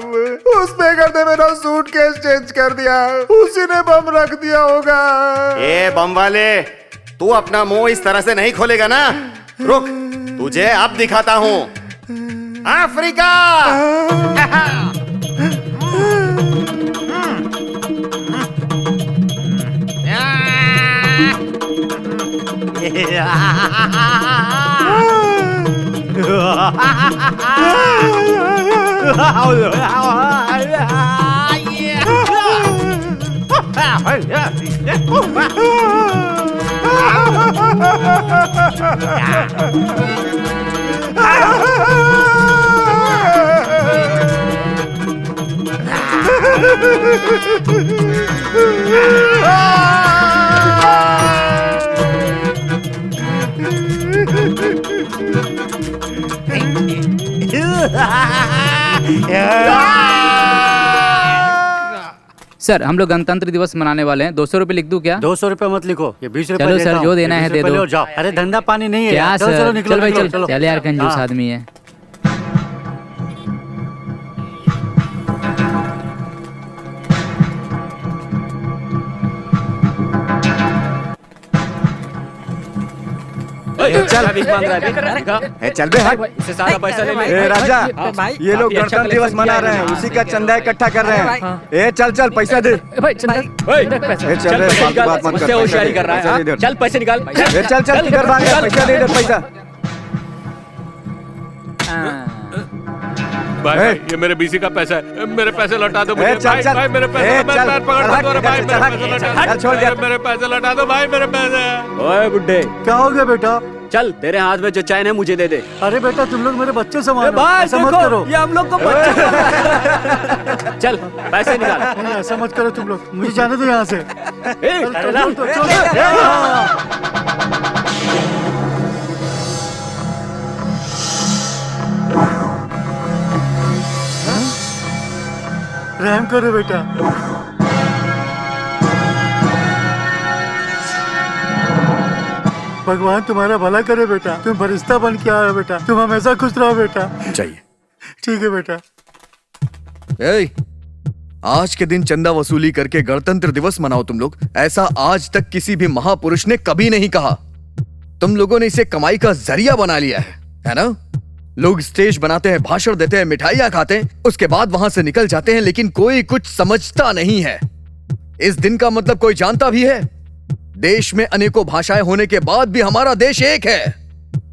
उस बेगर ने मेरा सूटकेस चेंज कर दिया, उसी ने बम रख दिया होगा। ए बम वाले, तू अपना मुंह इस तरह से नहीं खोलेगा ना। रुक, तुझे अब दिखाता हूँ। अफ्रीका। सर, हम लोग गणतंत्र दिवस मनाने वाले हैं। 200 रुपए लिख दूं क्या? 200 रुपए मत लिखो, ये 20 रुपए चलो देता सर, हूँ। जो देना है दे दो। जाओ। अरे धंधा पानी नहीं है क्या यार। चलो सर? चलो निकलो, चल भाई निकलो, चल। चलो। चल यार, कंजूस हाँ। आदमी है। चल चल बे हट। इससे सारा पैसा ले ले। ए राजा, ये लोग अच्छा गणतंत्र दिवस मना रहे हैं, उसी का चंदा इकट्ठा कर रहे हैं। ए चल चल पैसा दे। भाई चल चल फालतू बात मत कर। होशियारी कर रहा है। हाँ? चल पैसे निकाल। ए चल चल किधर भाग रहा है? पैसा दे इधर पैसा। भाई ये मेरे बीसी का पैसा है, मेरे पैसे लौटा दो मुझे। चल, भाई चल। भाई मेरे पैसे, ए, मैं चल। पैर पकड़ हट, दो रे भाई, चल, मेरे हट, पैसे चल, लौटा चल, छोड़ दो, मेरे पैसे लौटा दो भाई, मेरे पैसे। ओए बुड्ढे, क्या हो गया बेटा? चल तेरे हाथ में जो चैन है मुझे दे दे। अरे बेटा तुम लोग मेरे बच्चे समान हो, भाई ऐसा मत देखो, करो। ये हम लोग को बच्चे। चल पैसे निकाल। नहीं, ऐसा मत करो तुम लोग, मुझे जाने दो यहाँ से। अरे छोड़ दो, छोड़ दो। रहम करो बेटा। भगवान तुम्हारा भला करे बेटा, तुम फरिश्ता बन के आए हो बेटा, तुम हमेशा खुश रहो बेटा। चाहिए। ठीक है बेटा। ए, आज के दिन चंदा वसूली करके गणतंत्र दिवस मनाओ तुम लोग, ऐसा आज तक किसी भी महापुरुष ने कभी नहीं कहा। तुम लोगों ने इसे कमाई का जरिया बना लिया है ना? लोग स्टेज बनाते हैं, भाषण देते हैं, मिठाइयां खाते हैं, उसके बाद वहां से निकल जाते हैं, लेकिन कोई कुछ समझता नहीं है। इस दिन का मतलब कोई जानता भी है? देश में अनेकों भाषाएं होने के बाद भी हमारा देश एक है।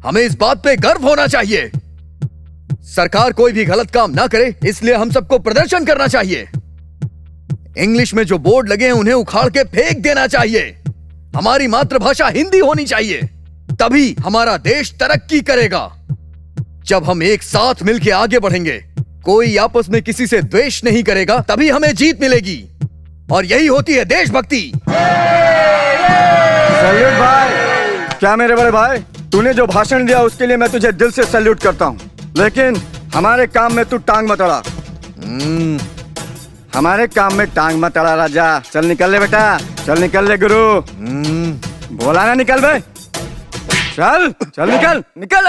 हमें इस बात पे गर्व होना चाहिए। सरकार कोई भी गलत काम ना करे, इसलिए हम सबको प्रदर्शन करना चाहिए। इंग्लिश में जो बोर्ड लगे हैं उन्हें उखाड़ के फेंक देना चाहिए। हमारी मातृभाषा हिंदी होनी चाहिए, तभी हमारा देश तरक्की करेगा। जब हम एक साथ मिलकर आगे बढ़ेंगे, कोई आपस में किसी से द्वेष नहीं करेगा, तभी हमें जीत मिलेगी। और यही होती है देशभक्ति। सैल्यूट भाई। क्या मेरे बड़े भाई, तूने जो भाषण दिया उसके लिए मैं तुझे दिल से सैल्यूट करता हूँ, लेकिन हमारे काम में तू टांग मत अड़ा। हमारे काम में टांग मत अड़ा राजा। चल निकल ले बेटा, चल निकल ले गुरु। बोला ना निकल बे, चल चल निकल निकल।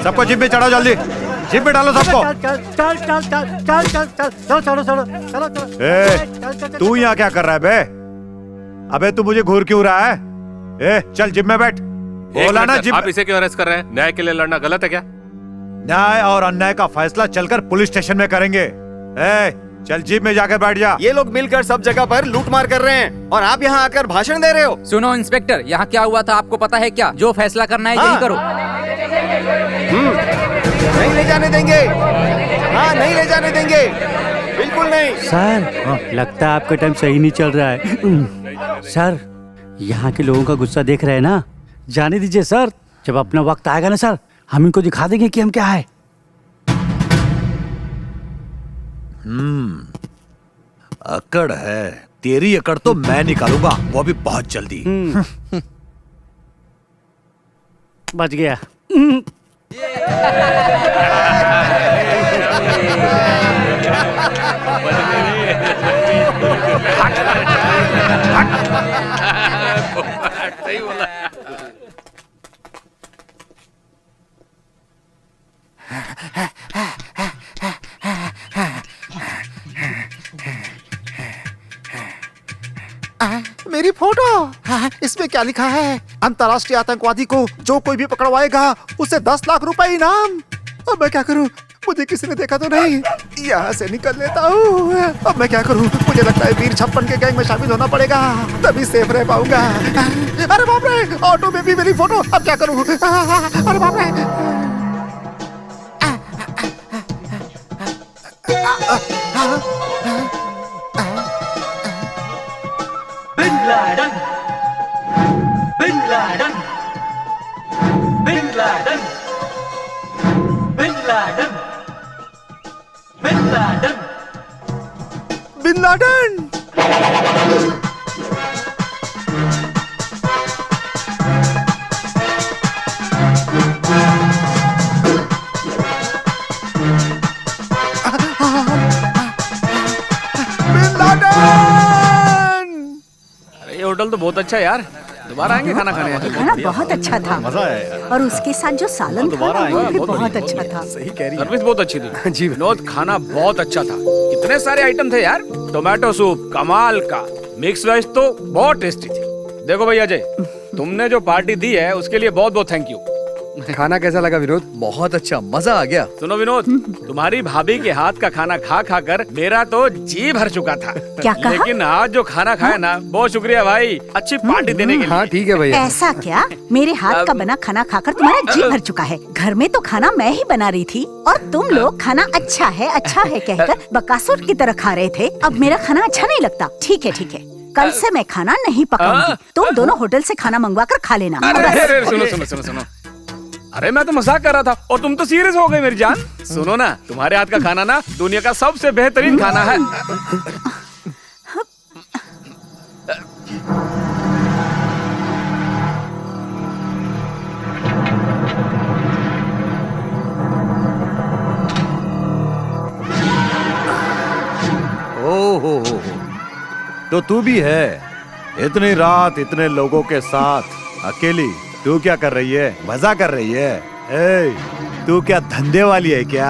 सबको जिप में चढ़ाओ, जल्दी जिप में डालो सबको। तू यहाँ क्या कर रहा है बे? अबे तू मुझे घूर क्यों रहा है? चल जिप में बैठ। बोला ना जिप। आप इसे क्यों अरेस्ट कर रहे हैं? न्याय के लिए लड़ना गलत है क्या? न्याय और अन्याय का फैसला चलकर पुलिस स्टेशन में करेंगे। चल जीप में जाकर बैठ जा। ये लोग मिलकर सब जगह पर लूट मार कर रहे हैं और आप यहाँ आकर भाषण दे रहे हो। सुनो इंस्पेक्टर, यहाँ क्या हुआ था आपको पता है क्या? जो फैसला करना है यही करो। नहीं ले जाने देंगे। हाँ, नहीं ले जाने देंगे, बिल्कुल नहीं। सर, लगता है आपका टाइम सही नहीं चल रहा है। सर, यहाँ के लोगों का गुस्सा देख रहे हैं ना, जाने दीजिए सर। जब अपना वक्त आएगा ना सर, हम इनको दिखा देंगे कि हम क्या है। अकड़ है तेरी, अकड़ तो मैं निकालूंगा, वो भी बहुत जल्दी। बच गया। सही बोला। मेरी फोटो। हाँ, इसमें क्या लिखा है? अंतर्राष्ट्रीय आतंकवादी को जो कोई भी पकड़वाएगा उसे 10 लाख रुपए इनाम। अब मैं क्या करूं? मुझे किसी ने देखा तो नहीं। यहाँ से निकल लेता हूँ। अब मैं क्या करूँ? मुझे लगता है वीर छप्पन के गैंग में शामिल होना पड़ेगा, तभी सेफ रह पाऊंगा। अरे बाप रे, ऑटो में भी मेरी फोटो। अब क्या करूँ? अरे बाप रे। Bin Laden, bin Laden, bin Laden, bin Laden, bin Laden, bin Laden. ये होटल तो बहुत अच्छा है यार, दोबारा आएंगे खाना खाने। खाना बहुत अच्छा था, मजा आया और उसके साथ जो सालन था ना, वो भी बहुत अच्छा था। सही कह रही है। सर्विस बहुत अच्छी थी जी विनोद, खाना बहुत अच्छा था। कितने सारे आइटम थे यार, टोमेटो सूप कमाल का, मिक्स वेज तो बहुत टेस्टी थी। देखो भैया अजय, तुमने जो पार्टी दी है उसके लिए बहुत बहुत थैंक यू। खाना कैसा लगा विनोद? बहुत अच्छा, मजा आ गया। सुनो विनोद, तुम्हारी भाभी के हाथ का खाना खा खा कर मेरा तो जी भर चुका था। क्या कहा? लेकिन आज जो खाना खाया ना, बहुत शुक्रिया भाई, अच्छी पार्टी देने के लिए। हाँ ठीक है भैया। ऐसा क्या? मेरे हाथ का बना खाना खाकर तुम्हारा जी भर चुका है? घर में तो खाना मैं ही बना रही थी और तुम लोग खाना अच्छा है कहकर बकासुर की तरह खा रहे थे। अब मेरा खाना अच्छा नहीं लगता? ठीक है ठीक है, कल से मैं खाना नहीं पकाऊंगी। तुम दोनों होटल से खाना मंगवा कर खा लेना। अरे सुनो सुनो सुनो सुनो, अरे मैं तो मजाक कर रहा था और तुम तो सीरियस हो गए मेरी जान। सुनो ना, तुम्हारे हाथ का खाना ना दुनिया का सबसे बेहतरीन खाना है। हो तो तू भी है इतनी रात इतने लोगों के साथ अकेली? तू क्या कर रही है? मजा कर रही है? ए, तू क्या धंधे वाली है क्या?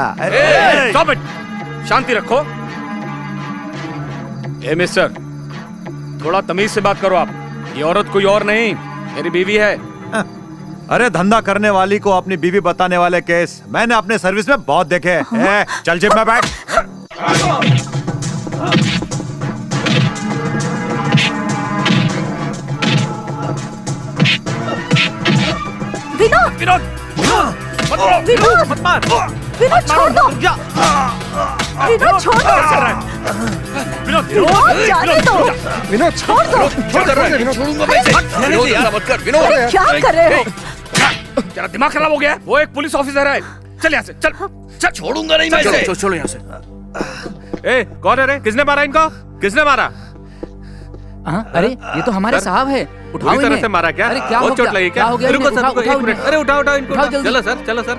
Stop it! शांति रखो। ए मिस्टर, थोड़ा तमीज से बात करो आप। ये औरत कोई और नहीं, मेरी बीवी है। अरे धंधा करने वाली को अपनी बीवी बताने वाले केस मैंने अपने सर्विस में बहुत देखे। ए, चल जिप में बैठ। विनोद, विनोद, विनोद, मत मार, विनोद छोड़ दो, विनोद छोड़ दो, विनोद जाने दो, विनोद छोड़ दो, छोड़ूंगा मैं इसे। विनोद ऐसा मत कर विनोद। अरे क्या कर रहे हो? तेरा दिमाग खराब हो गया है? वो एक पुलिस ऑफिसर है। चल यहाँ से, चल चल। छोड़ूंगा नहीं मैं इसे। चलो यहाँ से। ए, कौन है रे? किसने मारा इनको? किसने मारा? अरे ये तो हमारे साहब है, उठाओ पूरी तरह इन्हें। से मारा क्या? अरे क्या बहुत हो चोट गया? लगी क्या? क्या हो गया? रुको इन्हें सर, उठाओ, रुको, एक मिनट। अरे उठाओ उठाओ इनको। उठाओ जल्दी। चलो सर, चलो सर।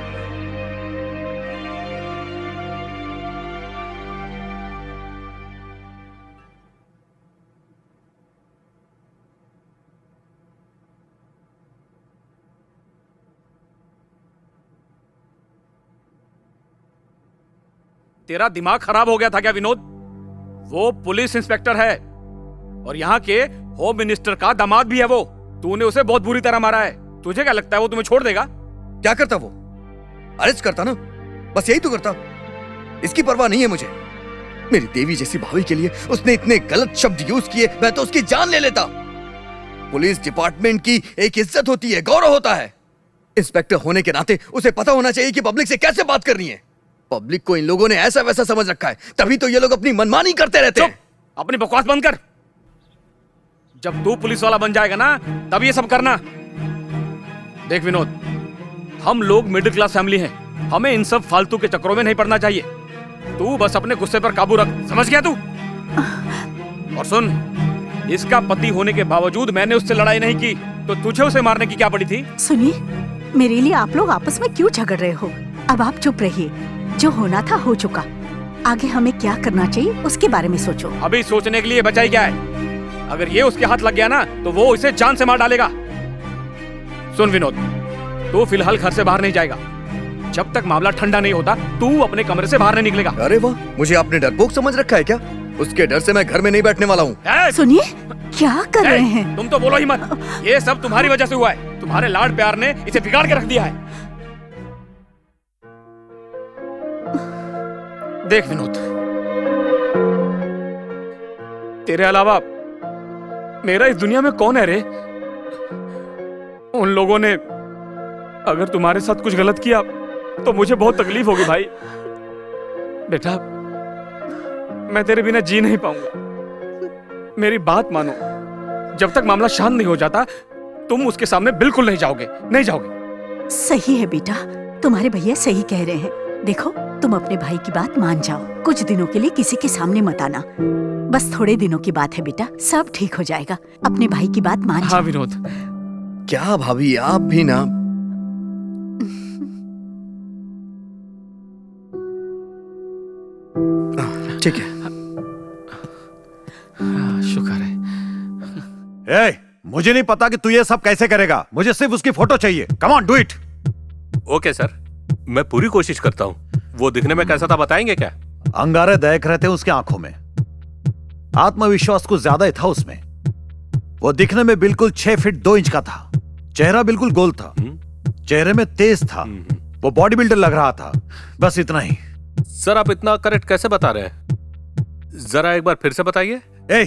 तेरा दिमाग खराब हो गया था क्या विनोद? वो पुलिस इंस्पेक्टर है और यहाँ के होम मिनिस्टर का दामाद भी है वो। तूने उसे बहुत बुरी तरह मारा है। तुझे क्या लगता है वो तुम्हें छोड़ देगा? क्या करता वो? अरेस्ट करता ना, बस यही तो करता। इसकी परवाह नहीं है मुझे। मेरी देवी जैसी भाभी के लिए उसने इतने गलत शब्द यूज किए, मैं तो उसकी जान ले लेता। पुलिस डिपार्टमेंट की एक इज्जत होती है, गौरव होता है। इंस्पेक्टर होने के नाते उसे पता होना चाहिए कि पब्लिक से कैसे बात करनी है। पब्लिक को इन लोगों ने ऐसा वैसा समझ रखा है, तभी तो ये लोग अपनी मनमानी करते रहते हैं। अपनी बकवास बंद कर। जब तू पुलिस वाला बन जाएगा ना, तब ये सब करना। देख विनोद, हम लोग मिडिल क्लास फैमिली हैं, हमें इन सब फालतू के चक्करों में नहीं पड़ना चाहिए। तू बस अपने गुस्से पर काबू रख, समझ गया तू? और सुन, इसका पति होने के बावजूद मैंने उससे लड़ाई नहीं की, तो तुझे उसे मारने की क्या पड़ी थी? सुनिए, मेरे लिए आप लोग आपस में क्यों झगड़ रहे हो? अब आप चुप रहिए। जो होना था हो चुका, आगे हमें क्या करना चाहिए उसके बारे में सोचो। अभी सोचने के लिए बचा ही क्या है? अगर ये उसके हाथ लग गया ना, तो वो इसे जान से मार डालेगा। सुन विनोड, तू फिलहाल घर से बाहर नहीं जाएगा। जब तक मामला ठंडा नहीं होता, तू अपने कमरे से बाहर नहीं निकलेगा। अरे वाह, मुझे आपने डरपोक समझ रखा है क्या? उसके डर से मैं घर में नहीं बैठने वाला हूँ। सुनिए, क्या कर रहे हैं? तुम तो बोलो ही मत। ये सब तुम्हारी वजह से हुआ है। तुम्हारे लाड प्यार ने इसे बिगाड़ के रख दिया है। देख विनोद, तेरे अलावा मेरा इस दुनिया में कौन है रे? उन लोगों ने अगर तुम्हारे साथ कुछ गलत किया तो मुझे बहुत तकलीफ होगी भाई। बेटा, मैं तेरे बिना जी नहीं पाऊंगा। मेरी बात मानो, जब तक मामला शांत नहीं हो जाता तुम उसके सामने बिल्कुल नहीं जाओगे, नहीं जाओगे। सही है बेटा, तुम्हारे भैया सही कह रहे हैं। देखो, तुम अपने भाई की बात मान जाओ। कुछ दिनों के लिए किसी के सामने मत आना। बस थोड़े दिनों की बात है बेटा, सब ठीक हो जाएगा। अपने भाई की बात मान जाओ। हाँ विनोद। क्या भाभी, आप भी ना। ठीक है। शुक्र है। ए, मुझे नहीं पता कि तू ये सब कैसे करेगा। मुझे सिर्फ उसकी फोटो चाहिए। Come on, do it. Okay sir, मैं पूरी कोशिश करता हूँ। वो दिखने में कैसा था बताएंगे क्या? अंगारे दहक रहे थे उसकी आंखों में। आत्मविश्वास कुछ ज्यादा ही था उसमें। वो दिखने में बिल्कुल 6 फीट 2 इंच का था। चेहरा बिल्कुल गोल था। चेहरे में तेज था। वो बॉडी बिल्डर लग रहा था। बस इतना ही। सर, आप इतना करेक्ट कैसे बता रहे हैं? जरा एक बार फिर से बताइए। ए,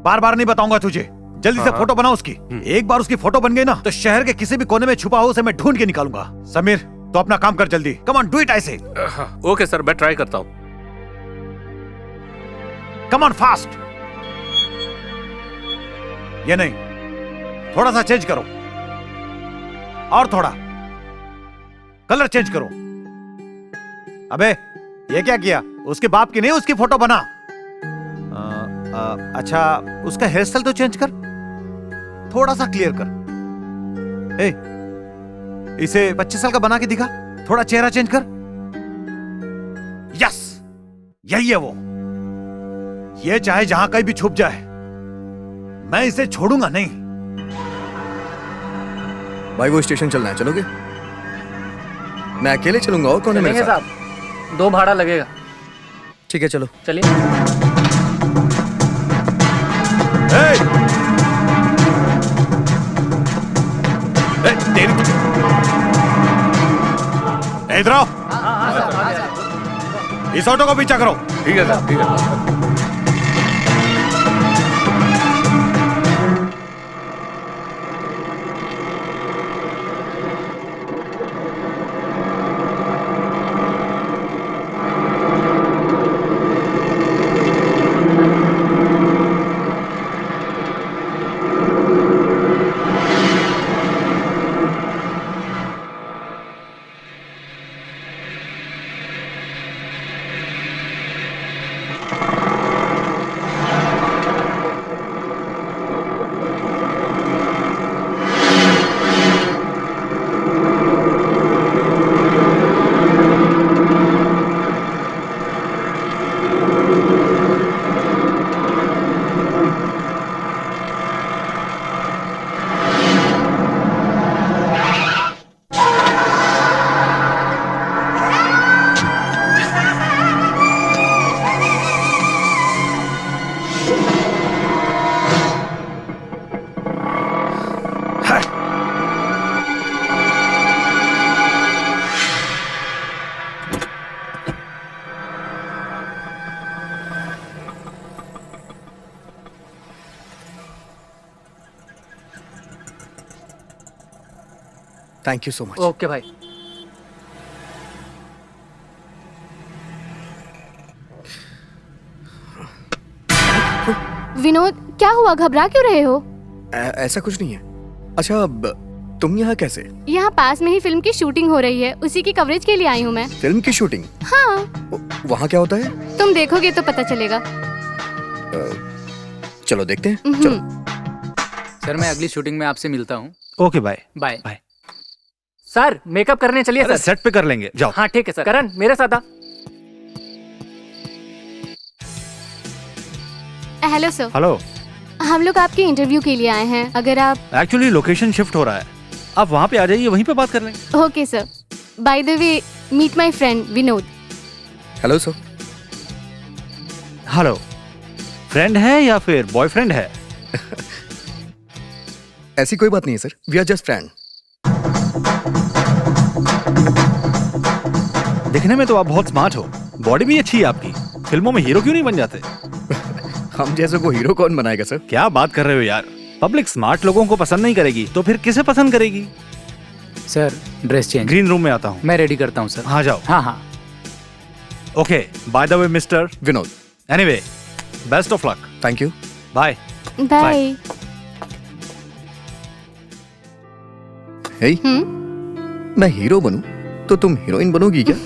बार बार नहीं बताऊंगा तुझे। जल्दी से फोटो बना उसकी। एक बार उसकी फोटो बन गई ना तो शहर के किसी भी कोने में छुपा हो उसे मैं ढूंढ के निकालूंगा। समीर, तो अपना काम कर जल्दी। कम ऑन, डू इट ऐसे। ओके सर, मैं ट्राई करता हूँ। Come on, fast. ये नहीं, थोड़ा सा चेंज करो और थोड़ा कलर चेंज करो। अबे, ये क्या किया? उसके बाप की नहीं, उसकी फोटो बना। अच्छा, उसका हेयर स्टाइल तो चेंज कर, थोड़ा सा क्लियर कर। ए, इसे 25 साल का बना के दिखा। थोड़ा चेहरा चेंज कर। यस, यही है वो। ये चाहे जहां कहीं भी छुप जाए, मैं इसे छोड़ूंगा नहीं। भाई, वो स्टेशन चलना है, चलोगे? मैं अकेले चलूंगा, और कौन है मेरे साथ? 2 भाड़ा लगेगा। ठीक है, चलो। चलिए। इधर आओ। इस ऑटो को पीछा करो। ठीक है सर, ठीक है। Thank you so much. Okay भाई। विनोद, क्या हुआ? घबरा क्यों रहे हो? ऐसा कुछ नहीं है। अच्छा, अब तुम यहाँ कैसे? यहाँ पास में ही फिल्म की शूटिंग हो रही है, उसी की कवरेज के लिए आई हूँ मैं। फिल्म की शूटिंग? हाँ। वहाँ क्या होता है? तुम देखोगे तो पता चलेगा। चलो देखते हैं। चलो। सर, मैं अगली शूटिंग में आपसे मिलता हूँ। Okay, bye. Bye bye. Sir, makeup करने चलिए। सर, सेट पे कर लेंगे, जाओ। हाँ ठीक है सर। करण, मेरे साथ आ। Hello sir. हेलो। हम लोग आपके इंटरव्यू के लिए आए हैं। अगर आप एक्चुअली लोकेशन शिफ्ट हो रहा है, आप वहाँ पे आ जाइए, वहीं पे बात कर लेंगे। Okay sir. By the way, meet my friend Vinod. Hello sir. Hello. Friend है या फिर बॉयफ्रेंड है? ऐसी कोई बात नहीं है sir, we are just friend. दिखने में तो आप बहुत स्मार्ट हो, बॉडी भी अच्छी है आपकी, फिल्मों में हीरो क्यों नहीं बन जाते? हम जैसे को हीरो कौन बनाएगा सर? क्या बात कर रहे हो यार, पब्लिक स्मार्ट लोगों को पसंद नहीं करेगी तो फिर किसे पसंद करेगी? Sir dress change. Green room में आता हूँ। मैं रेडी करता हूँ सर। हाँ जाओ। हाँ हाँ। Okay, by the way mister Vinod. Anyway, best of luck. Thank you. Bye. Bye. Hey, मैं हीरो बनूं तो तुम हीरोइन बनोगी क्या?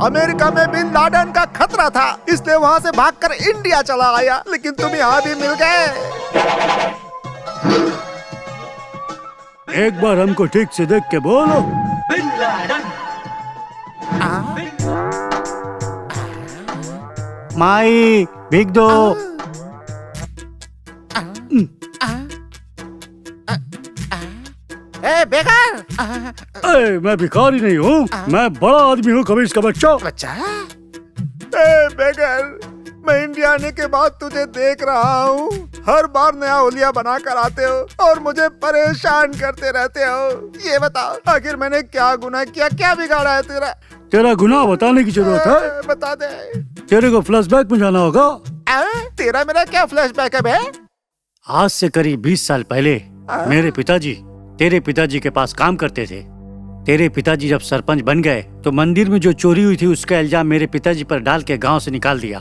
अमेरिका में बिन लादेन का खतरा था, इसलिए वहाँ से भागकर इंडिया चला आया, लेकिन तुम यहाँ भी मिल गए। एक बार हमको ठीक से देख के बोलो। Bin Laden. माई भीग दो। ए बेकार। मैं भिखारी नहीं हूँ, मैं बड़ा आदमी हूँ कबीर का बच्चा। ए बेकार, मैं इंडिया आने के बाद तुझे देख रहा हूँ, हर बार नया होलिया बना कर आते हो और मुझे परेशान करते रहते हो। ये बताओ, आखिर मैंने क्या गुनाह किया, क्या बिगाड़ा है तेरा? तेरा गुनाह बताने की जरूरत है? बता दे। तेरे को फ्लैशबैक में जाना होगा। तेरा मेरा क्या फ्लैशबैक है बे? आज से करीब 20 साल पहले मेरे पिताजी तेरे पिताजी के पास काम करते थे। तेरे पिताजी जब सरपंच बन गए तो मंदिर में जो चोरी हुई थी उसका इल्जाम मेरे पिताजी पर डाल के गांव से निकाल दिया।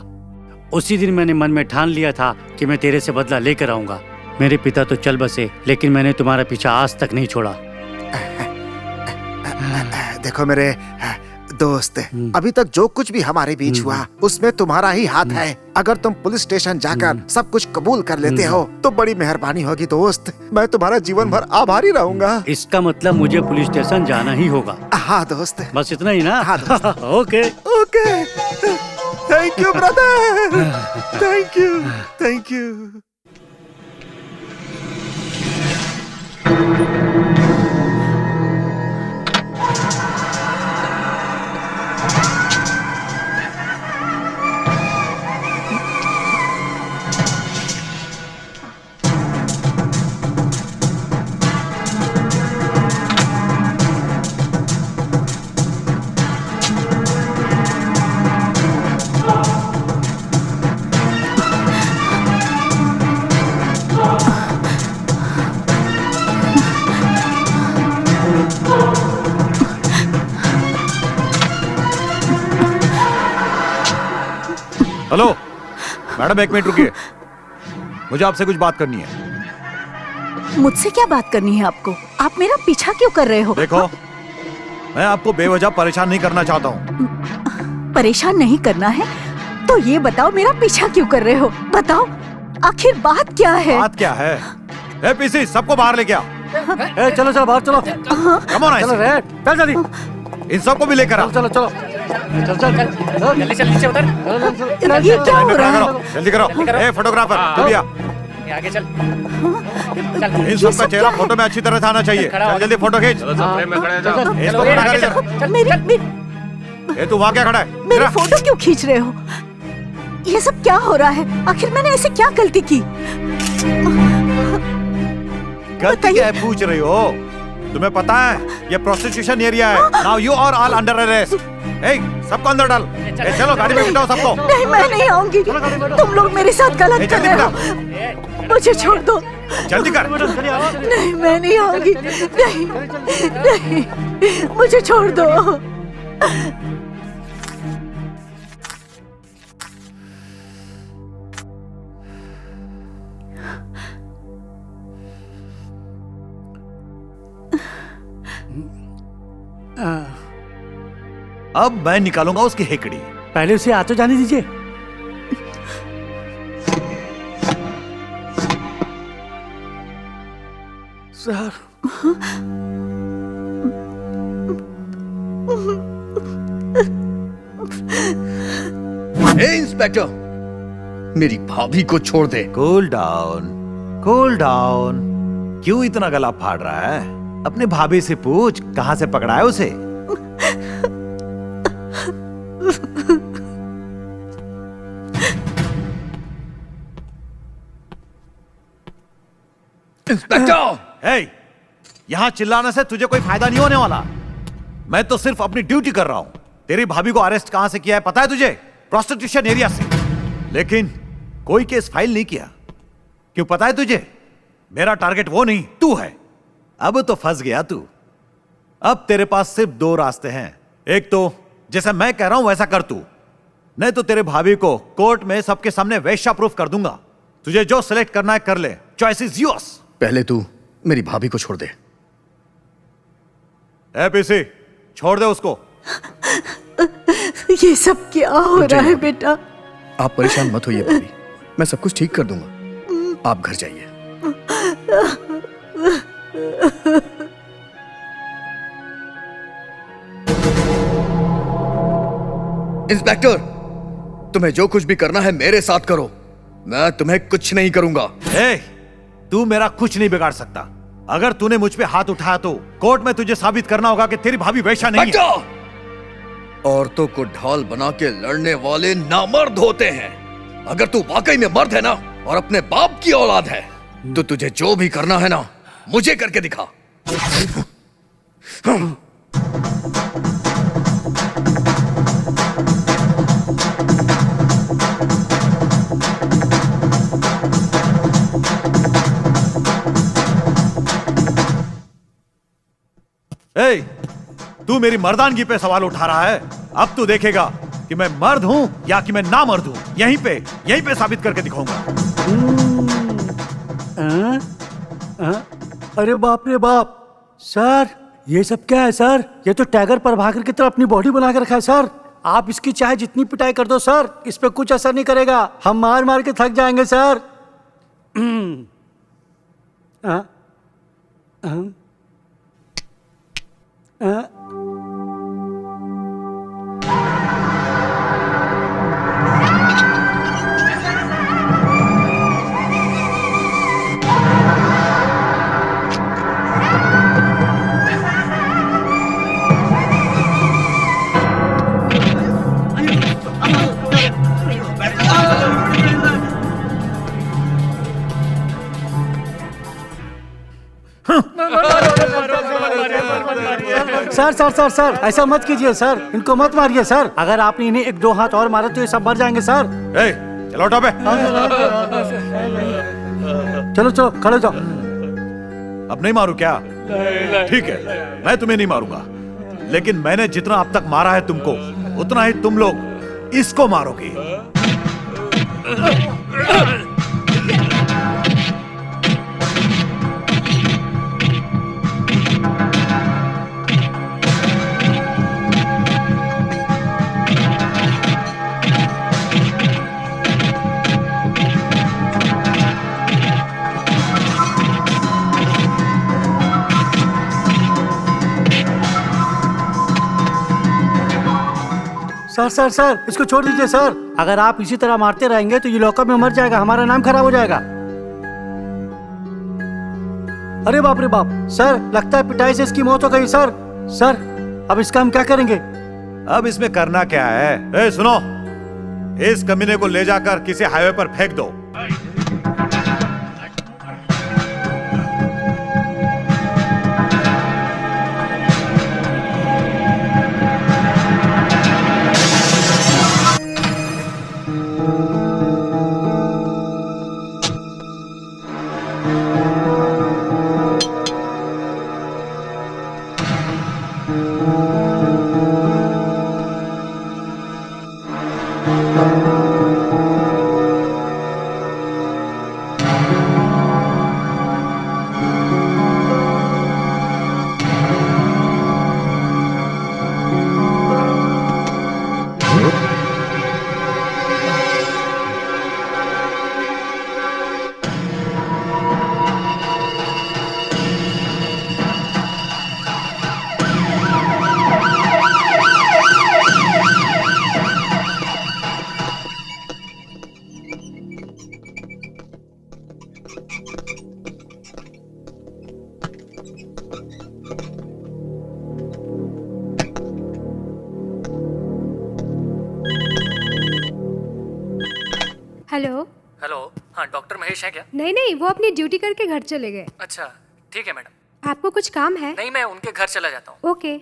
उसी दिन मैंने मन में ठान लिया था कि मैं तेरे से बदला लेकर आऊंगा। मेरे पिता तो चल बसे, लेकिन मैंने तुम्हारा पीछा आज तक नहीं छोड़ा। देखो मेरे दोस्त, अभी तक जो कुछ भी हमारे बीच हुआ उसमें तुम्हारा ही हाथ है। अगर तुम पुलिस स्टेशन जाकर सब कुछ कबूल कर लेते हो तो बड़ी मेहरबानी होगी दोस्त। मैं तुम्हारा जीवन भर आभारी रहूंगा। इसका मतलब मुझे पुलिस स्टेशन जाना ही होगा। हाँ दोस्त। बस इतना ही ना? हाँ दोस्त। Okay okay, thank you brother, thank you, thank you. Hello madam, एक मिनट रुकिए, मुझे आपसे कुछ बात करनी है। मुझसे क्या बात करनी है आपको? आप मेरा पीछा क्यों कर रहे हो? देखो, मैं आपको बेवजह परेशान नहीं करना चाहता हूँ। परेशान नहीं करना है तो ये बताओ मेरा पीछा क्यों कर रहे हो? बताओ आखिर बात क्या है? बात क्या है? ए पीसी, सबको बाहर लेके आओ। चलो चलो बाहर चलो। कम ऑन, चलो रे, चल जल्दी। इन सबको भी लेकर आओ। चलो चलो चल चल जल्दी चल, नीचे उतर। ये क्या हो रहा है? जल्दी करो। ए फोटोग्राफर, तू भी आ। आगे चल। इन सबका चेहरा फोटो में अच्छी तरह से आना चाहिए। चल जल्दी फोटो खींच। ए तू वहाँ क्या खड़ा है? मेरी फोटो क्यों खींच रहे हो? ये सब क्या हो रहा है? आखिर मैंने ऐसे क्या गलती की? गलती क्या है पूछ रही हो? तुम्हें पता है ये प्रोस्टिट्यूशन एरिया है। Now you are all under arrest. ए हो अंदर डाल। चलो गाड़ी में बिठाओ सबको। नहीं, मैं नहीं आऊंगी। तुम लोग मेरे साथ गलत कर रहे हो। मुझे छोड़ दो। जल्दी कर। नहीं, मैं नहीं आऊंगी। नहीं, नहीं, मुझे छोड़ दो। अब मैं निकालूंगा उसकी हेकड़ी। पहले उसे आ तो जाने दीजिए। सर, इंस्पेक्टर, मेरी भाभी को छोड़ दे। Cool down, cool down. क्यों इतना गला फाड़ रहा है? अपने भाभी से पूछ कहां से पकड़ा है उसे। इंस्पेक्टर! हे, यहाँ चिल्लाने से तुझे कोई फायदा नहीं होने वाला। मैं तो सिर्फ अपनी ड्यूटी कर रहा हूं। तेरी भाभी को अरेस्ट कहां से किया है पता है तुझे? प्रोस्टिट्यूशन एरिया से। लेकिन कोई केस फाइल नहीं किया। क्यों पता है तुझे? मेरा टारगेट वो नहीं, तू है। अब तो फंस गया तू। अब तेरे पास सिर्फ दो रास्ते हैं। एक तो जैसा मैं कह रहा हूं वैसा कर तू, नहीं तो तेरे भाभी को कोर्ट में सबके सामने वैश्या प्रूफ कर दूंगा। तुझे जो सिलेक्ट करना है कर ले। Choice is yours. पहले तू मेरी भाभी को छोड़ दे। पीसी, छोड़ दे उसको। ये सब क्या हो रहा है बेटा? आप परेशान मत होइए भाभी, मैं सब कुछ ठीक कर दूंगा। आप घर जाइए। इंस्पेक्टर, तुम्हें जो कुछ भी करना है मेरे साथ करो। मैं तुम्हें कुछ नहीं करूंगा। तू मेरा कुछ नहीं बिगाड़ सकता। अगर तूने मुझ पे हाथ उठाया तो कोर्ट में तुझे साबित करना होगा कि तेरी भाभी वैश्या नहीं है। औरतों को ढाल बना के लड़ने वाले नामर्द होते हैं। अगर तू वाकई में मर्द है ना और अपने बाप की औलाद है तो तुझे जो भी करना है ना मुझे करके दिखा। तू मेरी मर्दानगी पे सवाल उठा रहा है। अब तू देखेगा कि मैं मर्द हूं या कि मैं ना मर्द हूं। यहीं पे साबित करके दिखाऊंगा। अरे बाप रे बाप सर, ये सब क्या है सर? ये तो टाइगर प्रभाकर की तरह अपनी बॉडी बना के रखा है सर। आप इसकी चाहे जितनी पिटाई कर दो सर, इस पे कुछ असर नहीं करेगा। हम मार मार के थक जाएंगे sir. Sir sir sir sir, ऐसा मत कीजिए सर, इनको मत मारिए सर। अगर आपने इन्हें एक दो हाथ और मारा तो ये सब मर जाएंगे सर। चलो उठो बे। चलो चलो खड़े जाओ। अब नहीं मारू क्या? ठीक है, मैं तुम्हें नहीं मारूंगा, लेकिन मैंने जितना अब तक मारा है तुमको उतना ही तुम लोग इसको मारोगे। सर सर सर, इसको छोड़ दीजिए सर। अगर आप इसी तरह मारते रहेंगे तो ये लॉकअप में मर जाएगा, हमारा नाम खराब हो जाएगा। अरे बाप रे बाप सर, लगता है पिटाई से इसकी मौत हो गई सर। सर अब इसका हम क्या करेंगे? अब इसमें करना क्या है? सुनो, इस कमीने को ले जाकर किसी हाईवे पर फेंक दो। हेलो। हेलो, हाँ, डॉक्टर महेश है क्या? नहीं नहीं, वो अपनी ड्यूटी करके घर चले गए। अच्छा, ठीक है मैडम। आपको कुछ काम है? नहीं, मैं उनके घर चला जाता हूँ। ओके।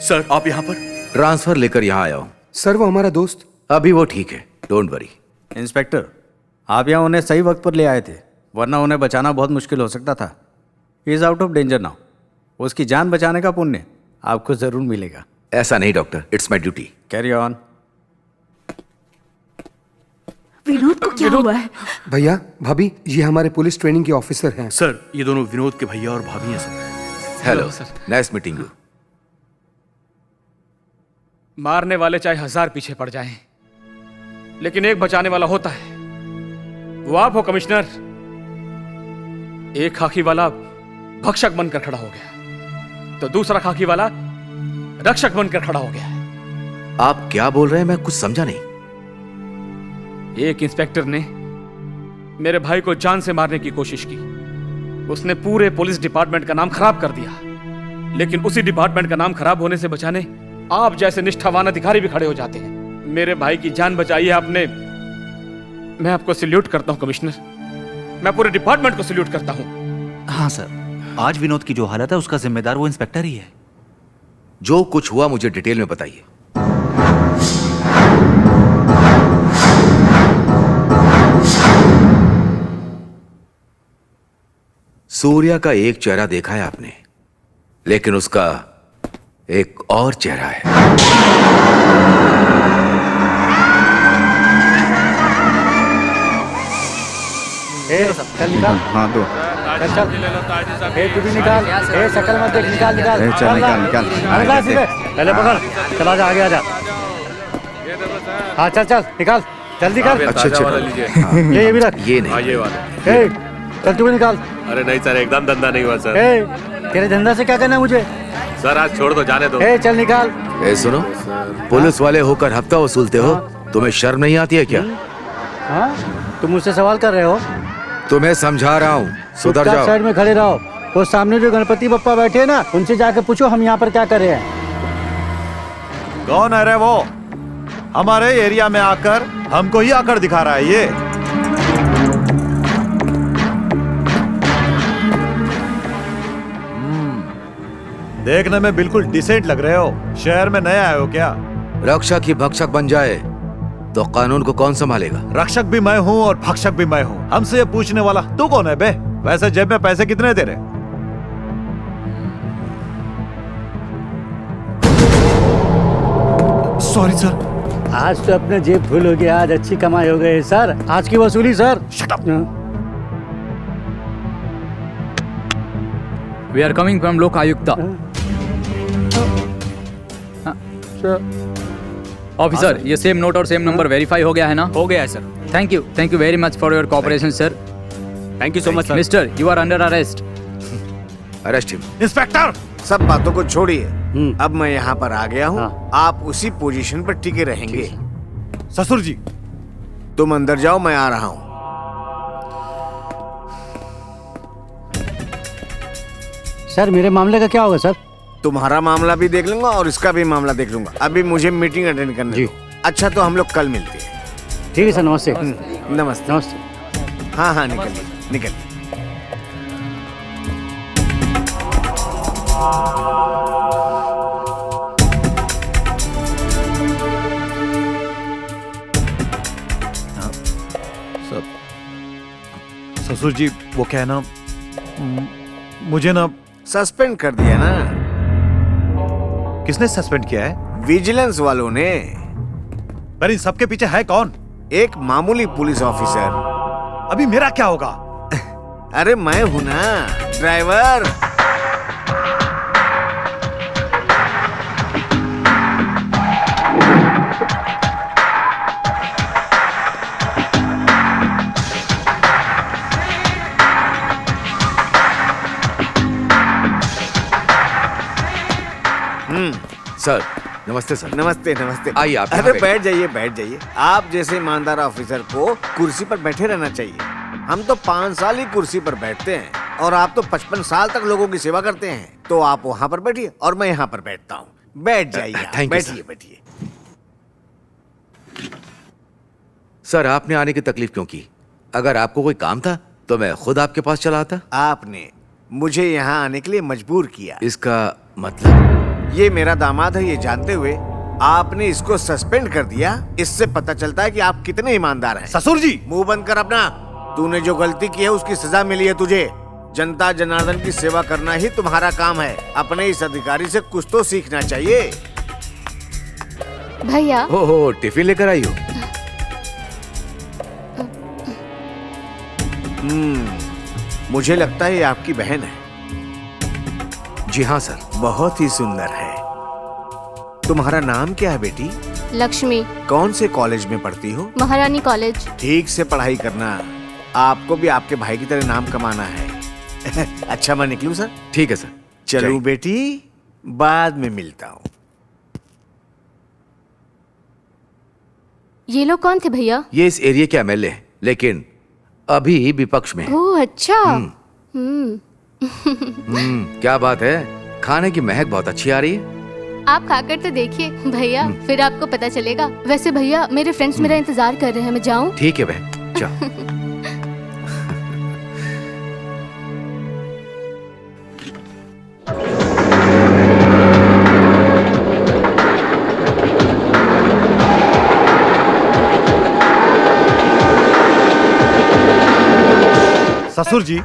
सर, आप यहाँ पर? ट्रांसफर लेकर यहाँ आया हूँ। सर, वो हमारा दोस्त। अभी वो ठीक है, डोंट वरी। इंस्पेक्टर, आप यहाँ उन्हें सही वक्त पर ले आए थे, वरना उन्हें बचाना बहुत मुश्किल हो सकता था। He is out of danger now. उसकी जान बचाने का पुण्य आपको जरूर मिलेगा। ऐसा नहीं doctor, it's my duty. Carry on. Vinod को क्या हुआ है? भैया, भाभी, ये हमारे पुलिस ट्रेनिंग के ऑफिसर हैं। सर, ये दोनों विनोद के भैया और भाभी हैं sir. Hello sir, nice meeting you. मारने वाले चाहे 1000 पीछे पड़ जाएं, लेकिन एक बचाने वाला होता है, वो आप हो कमिश्नर। एक खाकी वाला भक्षक बनकर खड़ा हो गया, तो दूसरा खाकी वाला रक्षक बनकर खड़ा हो गया। आप क्या बोल रहे हैं, मैं कुछ समझा नहीं। एक इंस्पेक्टर ने मेरे भाई को जान से मारने की कोशिश की। उसने पूरे पुलिस डिपार्टमेंट का नाम खराब कर दिया, लेकिन उसी डिपार्टमेंट का नाम खराब होने से बचाने आप जैसे निष्ठावान अधिकारी भी खड़े हो जाते हैं। मेरे भाई की जान बचाई है आपने। मैं आपको सैल्यूट करता हूं कमिश्नर, मैं पूरे डिपार्टमेंट को सैल्यूट करता हूं। हाँ सर, आज विनोद की जो हालत है उसका जिम्मेदार वो इंस्पेक्टर ही है। जो कुछ हुआ मुझे डिटेल में बताइए। सूर्या का एक चेहरा देखा है आपने, लेकिन उसका एक और चेहरा है। चल निकाल। हाँ, दो। चल तू भी निकाल। शक्ल मत देख, निकाल निकाल। चल निकाल निकाल। पहले पकड़, चल आजा, आगे आजा। हाँ चल चल निकाल, जल्दी कर। अच्छा, ये भी रख। ये नहीं, ये वाला। चल तू भी निकाल। अरे नहीं सर, एकदम धंधा नहीं हुआ सर। तेरे धंधा से क्या करना है मुझे? सर आज छोड़ दो, जाने दो। चल निकाल। सुनो, पुलिस वाले होकर हफ्ता वसूलते हो, तुम्हें शर्म नहीं आती है क्या? हाँ, तुम मुझसे सवाल कर रहे हो? तुम्हें समझा रहा हूँ, सुधर जाओ। साइड में खड़े रहो। वो सामने जो गणपति बप्पा बैठे हैं ना, उनसे जाके पूछो हम यहाँ पर क्या कर रहे हैं। कौन है रे वो? हमारे एरिया में आकर हमको ही आकर दिखा रहा है ये। देखने में बिल्कुल डिसेंट लग रहे हो। शहर में नए आए हो क्या? रक्षक ही भक्षक बन जाए तो कानून को कौन संभालेगा? रक्षक भी मैं हूँ और भक्षक भी मैं हूँ। हमसे ये पूछने वाला तू कौन है बे? वैसे जेब में पैसे कितने तेरे? Sorry sir. आज तो अपने जेब फुल हो गया, आज अच्छी कमाई हो गई सर। आज की वसूली sir. Shut up. We are coming from Lok Ayukta. Officer, ये सेम नोट और सेम नंबर वेरीफाई हो गया है ना? हो गया है sir. Thank you very much for your cooperation sir. Thank you so much sir. Mister, you are under arrest. Arrest him. Inspector, सब बातों को छोड़िए। अब मैं यहाँ पर आ गया हूँ। आप उसी पोजीशन पर टिके रहेंगे। ससुर जी, तुम अंदर जाओ, मैं आ रहा हूँ। सर मेरे मामले का क्या होगा सर? तुम्हारा मामला भी देख लूंगा और इसका भी मामला देख लूंगा। अभी मुझे मीटिंग अटेंड करनी है। अच्छा, तो हम लोग कल मिलते हैं। ठीक है सर, नमस्ते। नमस्ते। नमस्ते। हाँ हाँ, निकलिए निकलिए। ससुर जी, वो क्या है ना, मुझे ना सस्पेंड कर दिया ना। किसने सस्पेंड किया है? विजिलेंस वालों ने। पर इन सबके पीछे है कौन? एक मामूली पुलिस ऑफिसर। अभी मेरा क्या होगा? अरे मैं हूं ना ड्राइवर। सर नमस्ते सर। नमस्ते नमस्ते। आइए आप। अरे बैठ जाइए बैठ जाइए। आप जैसे ईमानदार ऑफिसर को कुर्सी पर बैठे रहना चाहिए। हम तो 5 साल ही कुर्सी पर बैठते हैं। और आप तो 55 साल तक लोगों की सेवा करते हैं, तो आप वहाँ पर बैठिए और मैं यहाँ पर बैठता हूँ। बैठ जाइए आप, थैंक यू, बैठिए बैठिए। सर आपने आने की तकलीफ क्यों की? अगर आपको कोई काम था तो मैं खुद आपके पास चला आता। आपने मुझे यहाँ आने के लिए मजबूर किया। इसका मतलब? ये मेरा दामाद है, ये जानते हुए आपने इसको सस्पेंड कर दिया। इससे पता चलता है कि आप कितने ईमानदार हैं। ससुर जी, मुंह बंद कर अपना। तूने जो गलती की है उसकी सजा मिली है तुझे। जनता जनार्दन की सेवा करना ही तुम्हारा काम है। अपने इस अधिकारी से कुछ तो सीखना चाहिए। भैया हो टिफिन लेकर आई हो? मुझे लगता है ये आपकी बहन है। जी हाँ सर। बहुत ही सुंदर है। तुम्हारा नाम क्या है बेटी? लक्ष्मी। कौन से कॉलेज में पढ़ती हो? महारानी कॉलेज। ठीक से पढ़ाई करना, आपको भी आपके भाई की तरह नाम कमाना है। अच्छा मैं निकलूं सर? ठीक है सर। चलूं बेटी, बाद में मिलता हूँ। ये लोग कौन थे भैया? ये इस एरिया के एमएलए हैं, लेकिन अभी विपक्ष में। ओह अच्छा। क्या बात है, खाने की महक बहुत अच्छी आ रही है। आप खाकर तो देखिए भैया, फिर आपको पता चलेगा। वैसे भैया मेरे फ्रेंड्स मेरा इंतजार कर रहे हैं, मैं जाऊं? ठीक है बहन, जाओ। ससुर जी,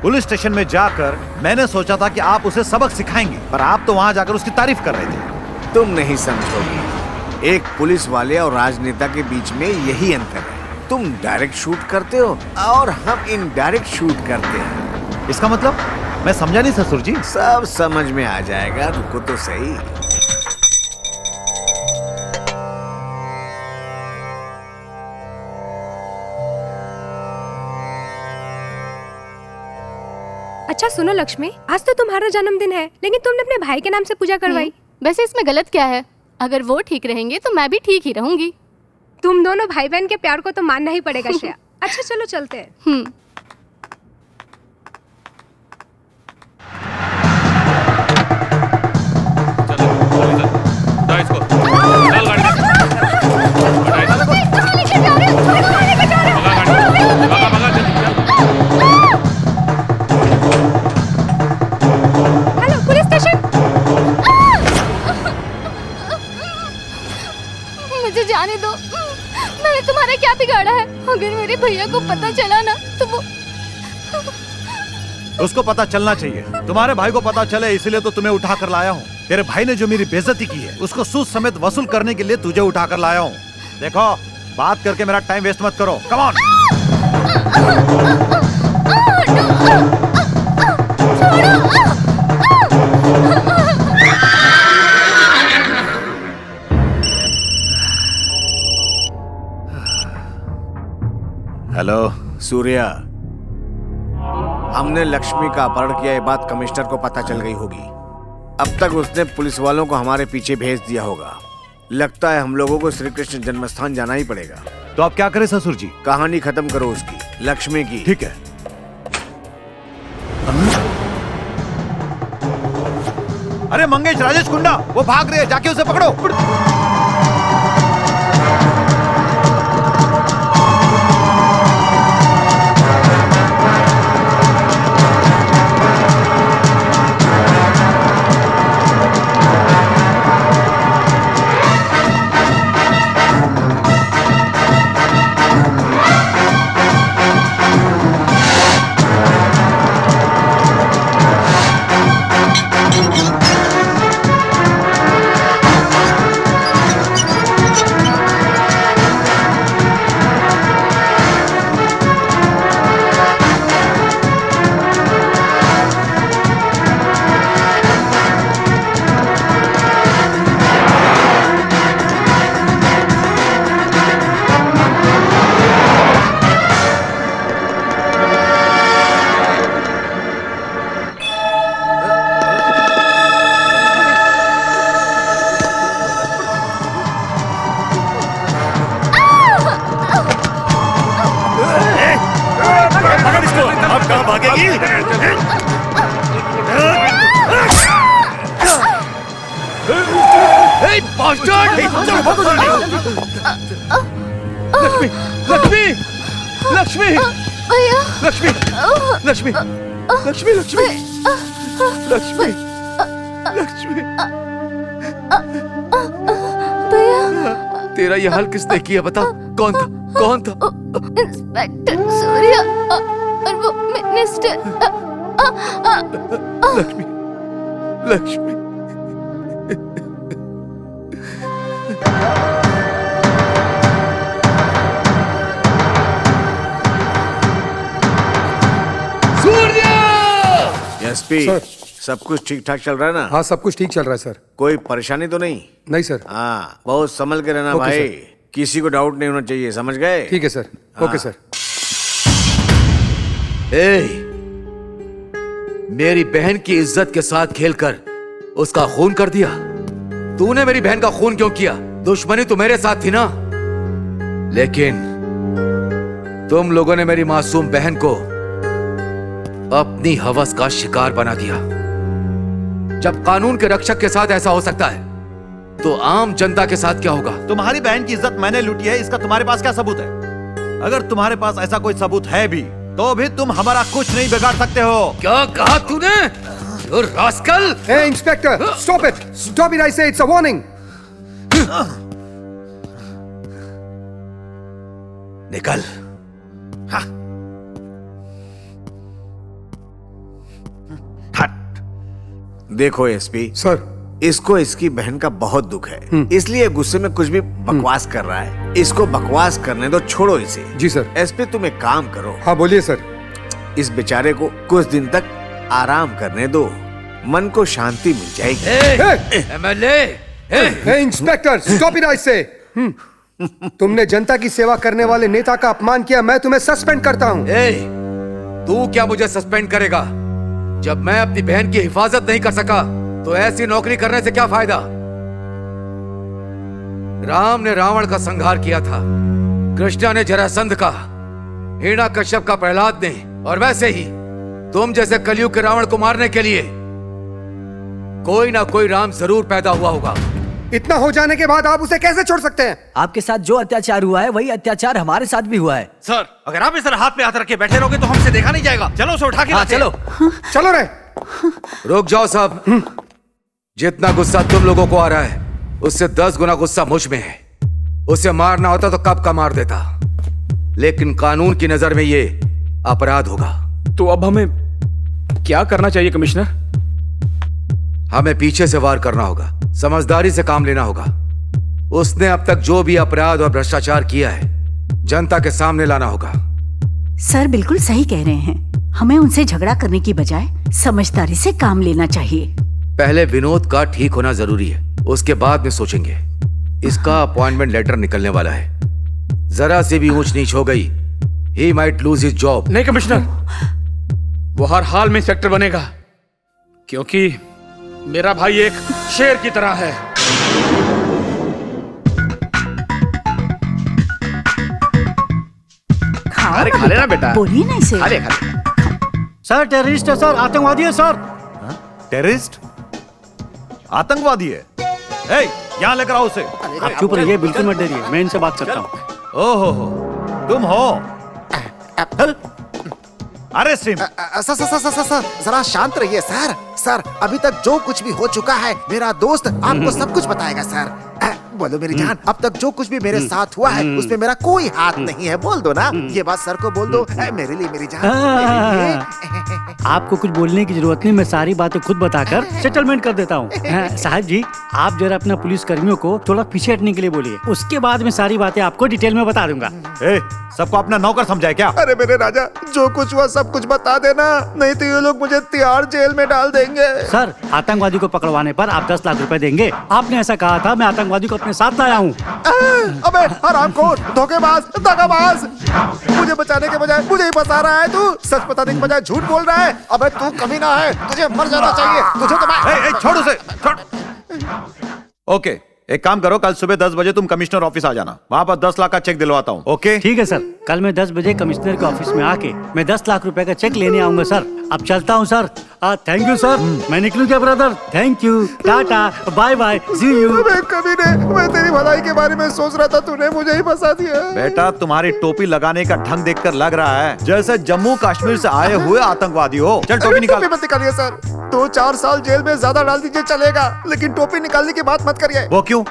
पुलिस स्टेशन में जाकर मैंने सोचा था कि आप उसे सबक सिखाएंगे, पर आप तो वहां जाकर उसकी तारीफ कर रहे थे। तुम नहीं समझोगे, एक पुलिस वाले और राजनेता के बीच में यही अंतर है। तुम डायरेक्ट शूट करते हो और हम इनडायरेक्ट शूट करते हैं। इसका मतलब? मैं समझा नहीं ससुर जी। सब समझ में आ जाएगा, रुको तो सही। अच्छा सुनो लक्ष्मी, आज तो तुम्हारा जन्मदिन है, लेकिन तुमने अपने भाई के नाम से पूजा करवाई। वैसे इसमें गलत क्या है? अगर वो ठीक रहेंगे तो मैं भी ठीक ही रहूंगी। तुम दोनों भाई बहन के प्यार को तो मानना ही पड़ेगा श्रेया। अच्छा चलो चलते हैं। Hello police station. मुझे जाने दो, मैंने तुम्हारा क्या बिगाड़ा है? अगर मेरे भैया को पता चला ना तो वो उसको पता चलना चाहिए। तुम्हारे भाई को पता चले इसलिए तो तुम्हें उठा कर लाया हूँ। तेरे भाई ने जो मेरी बेइज्जती की है उसको सूद समेत वसूल करने के लिए तुझे उठा कर लाया हूँ। देखो, बात करके मेरा टाइम वेस्ट मत करो। Come on. हेलो सूर्या, हमने लक्ष्मी का अपहरण किया, ये बात कमिश्नर को पता चल गई होगी। अब तक उसने पुलिस वालों को हमारे पीछे भेज दिया होगा। लगता है हम लोगों को श्री कृष्ण जन्मस्थान जाना ही पड़ेगा। तो आप क्या करें ससुर जी? कहानी खत्म करो उसकी, लक्ष्मी की। ठीक है। अरे मंगेश, राजेश कुंडा, वो भाग रहे हैं, जाके उसे पकड़ो। Hey, bastard! चलो भागो जल्दी। लक्ष्मी, लक्ष्मी, लक्ष्मी, भैया, लक्ष्मी, लक्ष्मी, लक्ष्मी, लक्ष्मी, लक्ष्मी, लक्ष्मी। भैया, तेरा ये हाल किसने किया बता? कौन था? कौन था? इंस्पेक्टर सूर्या और वो मिनिस्टर। लक्ष्मी, लक्ष्मी। एसपी, सब कुछ ठीक ठाक चल रहा है ना? हाँ, सब कुछ ठीक चल रहा है सर। कोई परेशानी तो नहीं? नहीं सर। हाँ, बहुत संभल के रहना ओके, भाई। सर। किसी को डाउट नहीं होना चाहिए, समझ गए? ठीक है सर। Okay sir. मेरी बहन की इज्जत के साथ खेलकर उसका खून कर दिया। तूने मेरी बहन का खून क्यों किया? दुश्मनी तो मेरे साथ थी ना। लेकिन तुम लोगों ने मेरी मासूम बहन को अपनी हवस का शिकार बना दिया। जब कानून के रक्षक के साथ ऐसा हो सकता है तो आम जनता के साथ क्या होगा? तुम्हारी बहन की इज्जत मैंने लूटी है, इसका तुम्हारे पास क्या सबूत है? अगर तुम्हारे पास ऐसा कोई सबूत है भी तो भी तुम हमारा कुछ नहीं बिगाड़ सकते हो। क्या कहा तूने? You rascal! Hey, Inspector, stop it! Stop it! I say it's a warning. निकल। देखो एसपी सर, इसको इसकी बहन का बहुत दुख है, इसलिए गुस्से में कुछ भी बकवास कर रहा है। इसको बकवास करने दो, छोड़ो इसे। जी सर। एसपी तुम एक काम करो। हाँ बोलिए सर। इस बेचारे को कुछ दिन तक आराम करने दो, मन को शांति मिल जाएगी। MLA, Hey, inspector, stop it! I say. तुमने जनता की सेवा करने वाले नेता का अपमान किया, मैं तुम्हें सस्पेंड करता हूँ। तू क्या मुझे सस्पेंड करेगा? जब मैं अपनी बहन की हिफाजत नहीं कर सका तो ऐसी नौकरी करने से क्या फायदा? राम ने रावण का संहार किया था, कृष्णा ने जरासंध का, हिरण्यकश्यप का प्रहलाद ने, और वैसे ही तुम जैसे कलयुग के रावण को मारने के लिए कोई ना कोई राम जरूर पैदा हुआ होगा। इतना हो जाने के बाद आप उसे कैसे छोड़ सकते हैं? आपके साथ जो अत्याचार हुआ है वही अत्याचार हमारे साथ भी हुआ है। सर, अगर आप इस तरह हाथ पे हाथ रख के बैठे रहोगे तो हमसे देखा नहीं जाएगा। चलो उसे उठा के हाँ, लाते हैं। चलो। चलो रे। रुक जाओ साहब। जितना गुस्सा तुम लोगों को आ रहा है उससे 10 गुना गुस्सा मुझ में है। उसे मारना होता तो कब का मार देता, लेकिन कानून की नजर में ये अपराध होगा। तो अब हमें क्या करना चाहिए कमिश्नर? हमें पीछे से वार करना होगा, समझदारी से काम लेना होगा। उसने अब तक जो भी अपराध और भ्रष्टाचार किया है जनता के सामने लाना होगा। सर बिल्कुल सही कह रहे हैं, हमें उनसे झगड़ा करने की बजाय समझदारी से काम लेना चाहिए। पहले विनोद का ठीक होना जरूरी है, उसके बाद में सोचेंगे। इसका अपॉइंटमेंट लेटर निकलने वाला है। जरा से भी ऊंच नीच हो गई, he might lose his job। नहीं कमिश्नर, वो हर हाल में इंस्पेक्टर बनेगा, क्योंकि मेरा भाई एक शेर की तरह है। अरे खा लेना बेटा। बोलिए ना इसे। खा ले, खा ले। सर टेररिस्ट है सर, आतंकवादी है सर। टेररिस्ट? आतंकवादी है? यहाँ लेकर आओ उसे। आप चुप रहिए, बिल्कुल मत डरिए, मैं इनसे बात करता हूँ। ओहो, तुम हो? अरे सिम, सर, जरा शांत रहिए सर। सर, अभी तक जो कुछ भी हो चुका है मेरा दोस्त आपको सब कुछ बताएगा सर। बोलो मेरी जान, अब तक जो कुछ भी मेरे साथ हुआ है उसमें मेरा कोई हाथ नहीं है। बोल दो ना, ये बात सर को बोल दो। मेरे लिए मेरी जान, मेरे लिए। आपको कुछ बोलने की जरूरत नहीं, मैं सारी बातें खुद बताकर सेटलमेंट कर देता हूँ। साहब जी, आप जरा अपना पुलिस कर्मियों को थोड़ा पीछे हटने के लिए बोलिए, उसके बाद में सारी बातें आपको डिटेल में बता दूंगा। सबको अपना नौकर समझा है क्या? अरे मेरे राजा, जो कुछ हुआ सब कुछ बता देना, नहीं तो ये लोग मुझे तिहाड़ जेल में डाल देंगे। सर, आतंकवादी को पकड़वाने पर आप 10 लाख रुपए देंगे। आपने ऐसा कहा था, मैं आतंकवादी को अपने साथ लाया हूँ। अबे हरामखोर, धोखेबाज, दगाबाज, मुझे बचाने के बजाय मुझे ही फंसा रहा है तू। सच बताने के बजाय झूठ बोल रहा है। अबे तू कमीना है, तुझे मर जाना चाहिए। तुझे तो मैं छोड़ उसे, छोड़। ओके, एक काम करो, कल सुबह 10 बजे तुम कमिश्नर ऑफिस आ जाना, वहाँ पर 10 लाख का चेक दिलवाता हूँ। ओके ठीक है सर, कल मैं 10 बजे कमिश्नर के ऑफिस में आके मैं 10 लाख रुपए का चेक लेने आऊंगा सर। अब चलता हूँ सर। Thank you sir. मैं निकलूं क्या brother? Thank you, tata, bye bye, see you. कभी नहीं, मैं तेरी भलाई के बारे में सोच रहा था, तूने मुझे ही फंसा दिया। बेटा तुम्हारी टोपी लगाने का ढंग देखकर लग रहा है जैसे जम्मू कश्मीर से आए हुए आतंकवादी हो। चल टोपी निकाल। टोपी मत निकालिए सर, 2-4 साल जेल में ज्यादा डाल दीजिए चलेगा, लेकिन टोपी निकालने की बात मत करिए। वो क्यों?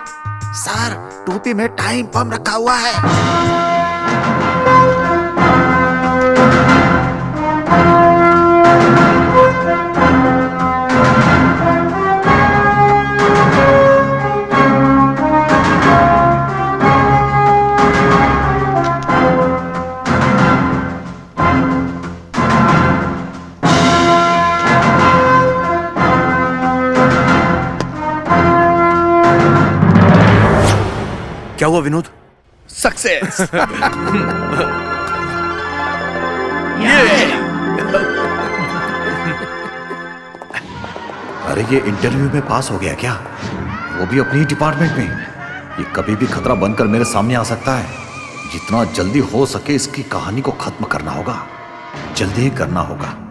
सर टोपी में टाइम बम रखा हुआ है। क्या हुआ विनोद? सक्सेस। अरे ये इंटरव्यू में पास हो गया क्या? वो भी अपनी डिपार्टमेंट में। ये कभी भी खतरा बनकर मेरे सामने आ सकता है। जितना जल्दी हो सके इसकी कहानी को खत्म करना होगा, जल्दी ही करना होगा।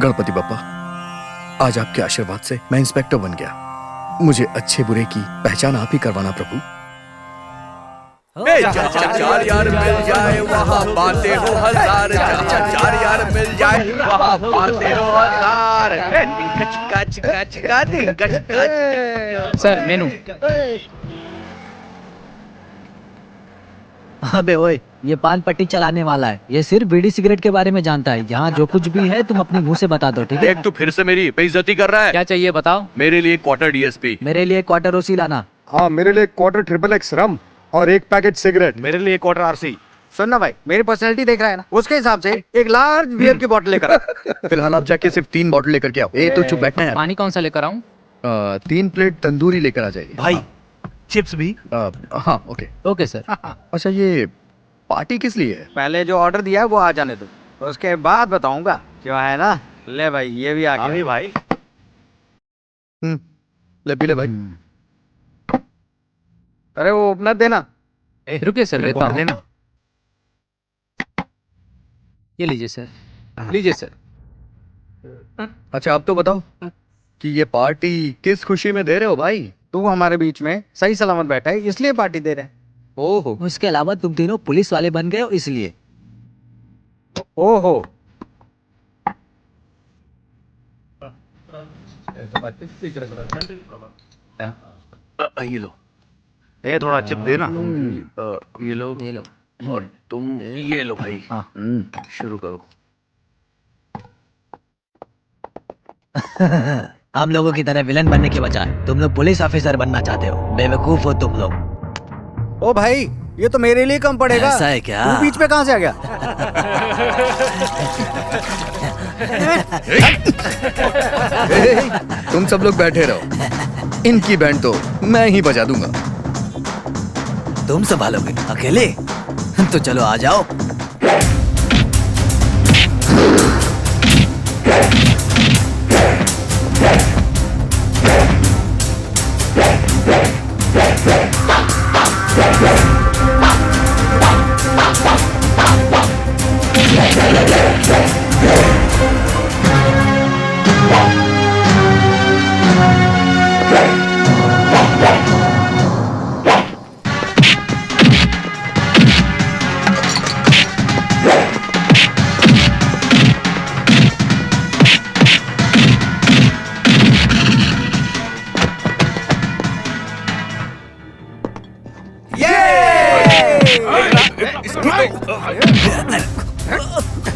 गणपति बप्पा, आज आपके आशीर्वाद से मैं इंस्पेक्टर बन गया। मुझे अच्छे बुरे की पहचान आप ही करवाना प्रभु। चार यार मिल जाए वहाँ बातें हो हजार, चार यार मिल जाए वहाँ बातें हो हजार। सर मेनू। अबे ओए, ये पान पट्टी चलाने वाला है, ये सिर्फ बीड़ी सिगरेट के बारे में जानता है। यहाँ जो कुछ भी है तुम अपने मुंह से बता दो, ठीक है? एक तो फिर से मेरी बेइज्जती कर रहा है। क्या चाहिए बताओ? मेरे लिए क्वार्टर डीएसपी। मेरे लिए क्वार्टर ओसी लाना। हाँ, मेरे लिए क्वार्टर XXX रम और 1 पैकेट सिगरेट। मेरे लिए क्वार्टर आरसी। सुनना भाई, मेरी पर्सनैलिटी देख रहा है ना, उसके हिसाब से एक लार्ज बियर की बोतल लेकर आ। फिलहाल आप जाके सिर्फ 3 बॉटल लेकर के आओ। ए तो चुप बैठना है। पानी कौन सा लेकर आऊं? 3 प्लेट तंदूरी लेकर आ जाइए। भाई चिप्स भी। हाँ ओके ओके सर। अच्छा, ये पार्टी किस लिए है? पहले जो ऑर्डर दिया है वो आ जाने दो, उसके बाद बताऊंगा। जो है ना, ले भाई ये भी आ गया। भाई ले पी ले भाई। अरे वो अपना देना। रुकिए सर, लेता हूं। लेना। ये लीजिए सर, लीजिए सर। अच्छा आप तो बताओ कि ये पार्टी किस खुशी में दे रहे हो भाई? तू हमारे बीच में सही सलामत बैठा है इसलिए पार्टी दे रहे हैं। ओहो, उसके अलावा तुम तीनों पुलिस वाले बन गए हो इसलिए। ओहो, ये लो, ये थोड़ा चिप देना। ये लो, ये लो। और तुम ये लो भाई। शुरू करो। हम लोगों की तरह विलन बनने के बजाय तुम लोग पुलिस ऑफिसर बनना चाहते हो। बेवकूफ हो तुम लोग। ओ भाई, ये तो मेरे लिए कम पड़ेगा। ऐसा है क्या? तू बीच में कहाँ से आ गया? तुम सब लोग बैठे रहो, इनकी बैंड तो मैं ही बजा दूंगा। तुम संभालोगे अकेले? तो चलो आ जाओ।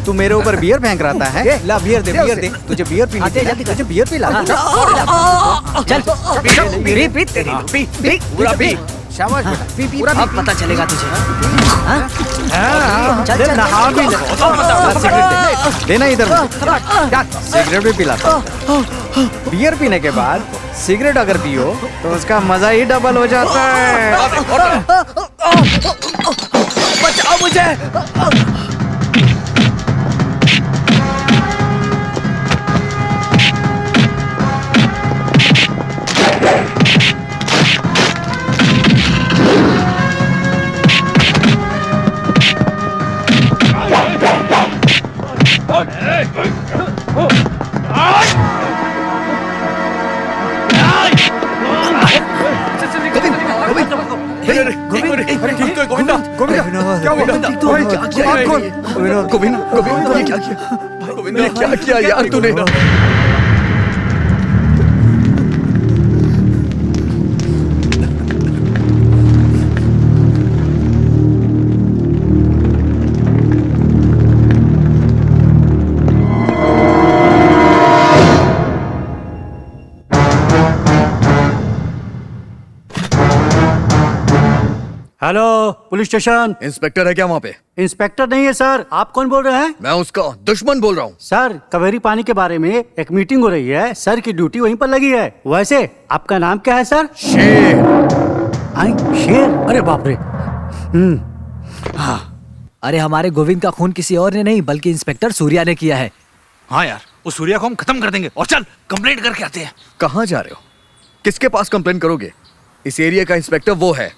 तू मेरे ऊपर बियर फेंक रहा है? ला बियर दे, बियर दे। तुझे बियर पीनी है, तुझे बियर पिला। चल पी पी तेरी पी पूरा पी। शाबाश बेटा, पी पी। अब पता चलेगा तुझे। चल नहा भी ले। सिगरेट देना इधर। सिगरेट भी पिलाता। बियर पीने के बाद सिगरेट अगर पियो तो उसका मजा ही डबल हो जाता है। बचाओ मुझे। क्या किया यार तूने? Hello, police station. इंस्पेक्टर है क्या वहाँ पे? इंस्पेक्टर नहीं है सर। आप कौन बोल रहे हैं? मैं उसका दुश्मन बोल रहा हूँ। सर, कावेरी पानी के बारे में एक मीटिंग हो रही है। सर की ड्यूटी वहीं पर लगी है। वैसे आपका नाम क्या है सर? शेर। शेर? अरे बाप रे। अरे हमारे गोविंद का खून किसी और ने नहीं बल्कि इंस्पेक्टर सूर्या ने किया है। हाँ यार, उस सूर्या को हम खत्म कर देंगे। और चल कंप्लेंट करके आते हैं। कहाँ जा रहे हो? किसके पास कंप्लेन करोगे? इस एरिया का इंस्पेक्टर वो है।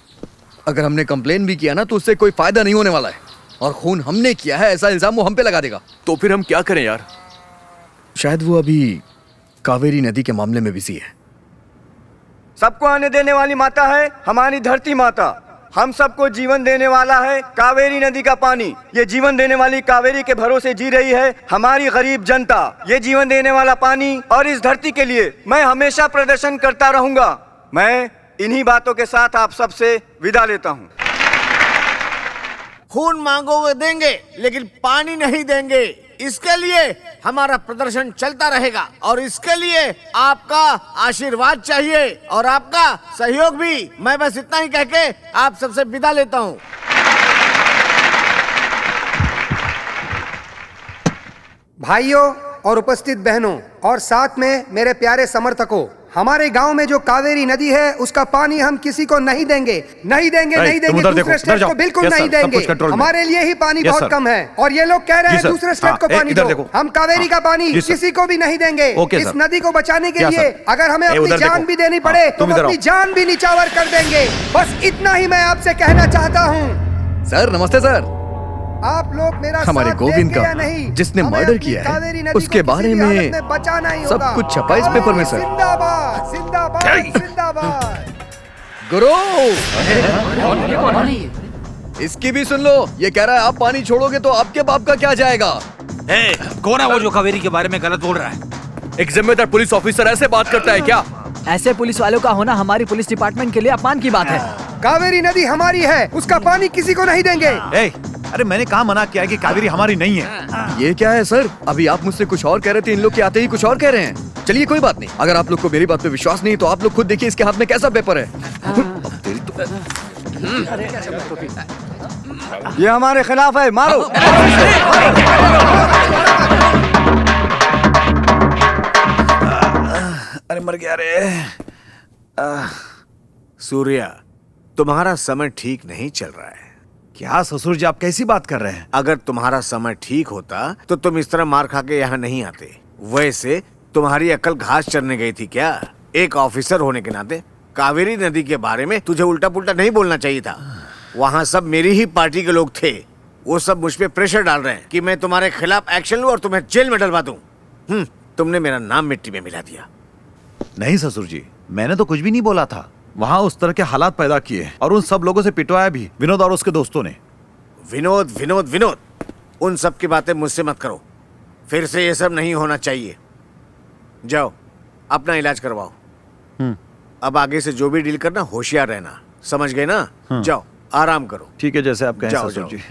अगर हमने कंप्लेन भी किया ना तो उससे कोई फायदा नहीं होने वाला है। और खून हमने किया है ऐसा इल्जाम वो हम पे लगा देगा। तो फिर हम क्या करें यार? शायद वो अभी कावेरी नदी के मामले में बिजी है। सबको आने देने वाली माता है हमारी धरती माता। हम सबको जीवन देने वाला है कावेरी नदी का पानी। ये जीवन देने वाली कावेरी के भरोसे जी रही है हमारी गरीब जनता। ये जीवन देने वाला पानी और इस धरती के लिए मैं हमेशा प्रदर्शन करता रहूंगा। मैं इन्हीं बातों के साथ आप सबसे विदा लेता हूँ। खून मांगोगे देंगे, लेकिन पानी नहीं देंगे। इसके लिए हमारा प्रदर्शन चलता रहेगा और इसके लिए आपका आशीर्वाद चाहिए और आपका सहयोग भी। मैं बस इतना ही कह के आप सबसे विदा लेता हूँ। भाइयों और उपस्थित बहनों और साथ में मेरे प्यारे समर्थकों, हमारे गांव में जो कावेरी नदी है उसका पानी हम किसी को नहीं देंगे, नहीं देंगे, नहीं देंगे। दूसरे स्टेट को बिल्कुल नहीं देंगे। हमारे लिए ही पानी बहुत कम है और ये लोग कह रहे हैं दूसरे स्टेट को पानी दो। हम कावेरी का पानी किसी को भी नहीं देंगे। इस नदी को बचाने के लिए अगर हमें अपनी जान भी देनी पड़े तो अपनी जान भी निछावर कर देंगे। बस इतना ही मैं आपसे कहना चाहता हूँ। सर नमस्ते सर। आप लोग मेरा हमारे गोविंद का जिसने मर्डर किया है उसके बारे में सब कुछ छपा इस पेपर में सर। जिंदाबाद जिंदाबाद जिंदाबाद। गुरु इसकी भी सुन लो। ये कह रहा है आप पानी छोड़ोगे तो आपके बाप का क्या जाएगा? कौन है वो जो कावेरी के बारे में गलत बोल रहा है? एक जिम्मेदार पुलिस ऑफिसर ऐसे बात करता है क्या? ऐसे पुलिस वालों का होना हमारी पुलिस डिपार्टमेंट के लिए अपमान की बात है। कावेरी नदी हमारी है, उसका पानी किसी को नहीं देंगे। अरे मैंने कहा मना किया है कि कावेरी हमारी नहीं है। ये क्या है सर? अभी आप मुझसे कुछ और कह रहे थे, इन लोग के आते ही कुछ और कह रहे हैं। चलिए कोई बात नहीं। अगर आप लोग को मेरी बात पे विश्वास नहीं तो आप लोग खुद देखिए इसके हाथ में कैसा पेपर है। ये हमारे खिलाफ है, मारो। अरे मर गया रे। सूर्या, तुम्हारा समय ठीक नहीं चल रहा है। क्या ससुर जी आप कैसी बात कर रहे हैं? अगर तुम्हारा समय ठीक होता तो तुम इस तरह मार खा के यहाँ नहीं आते। वैसे तुम्हारी अकल घास चरने गई थी क्या? एक ऑफिसर होने के नाते कावेरी नदी के बारे में तुझे उल्टा पुल्टा नहीं बोलना चाहिए था। वहाँ सब मेरी ही पार्टी के लोग थे। वो सब मुझ पे प्रेशर डाल रहे हैं कि मैं तुम्हारे खिलाफ एक्शन लूं और तुम्हें जेल में डलवा दूं। तुमने मेरा नाम मिट्टी में मिला दिया। नहीं ससुर जी, मैंने तो कुछ भी नहीं बोला था। वहाँ उस तरह के हालात पैदा किए और उन सब लोगों से पिटवाया भी, विनोद और उसके दोस्तों ने। विनोद विनोद विनोद, उन सब की बातें मुझसे मत करो। फिर से ये सब नहीं होना चाहिए। जाओ अपना इलाज करवाओ। अब आगे से जो भी डील करना होशियार रहना, समझ गए ना? जाओ आराम करो। ठीक है, जैसे आप कहें ससुर जी।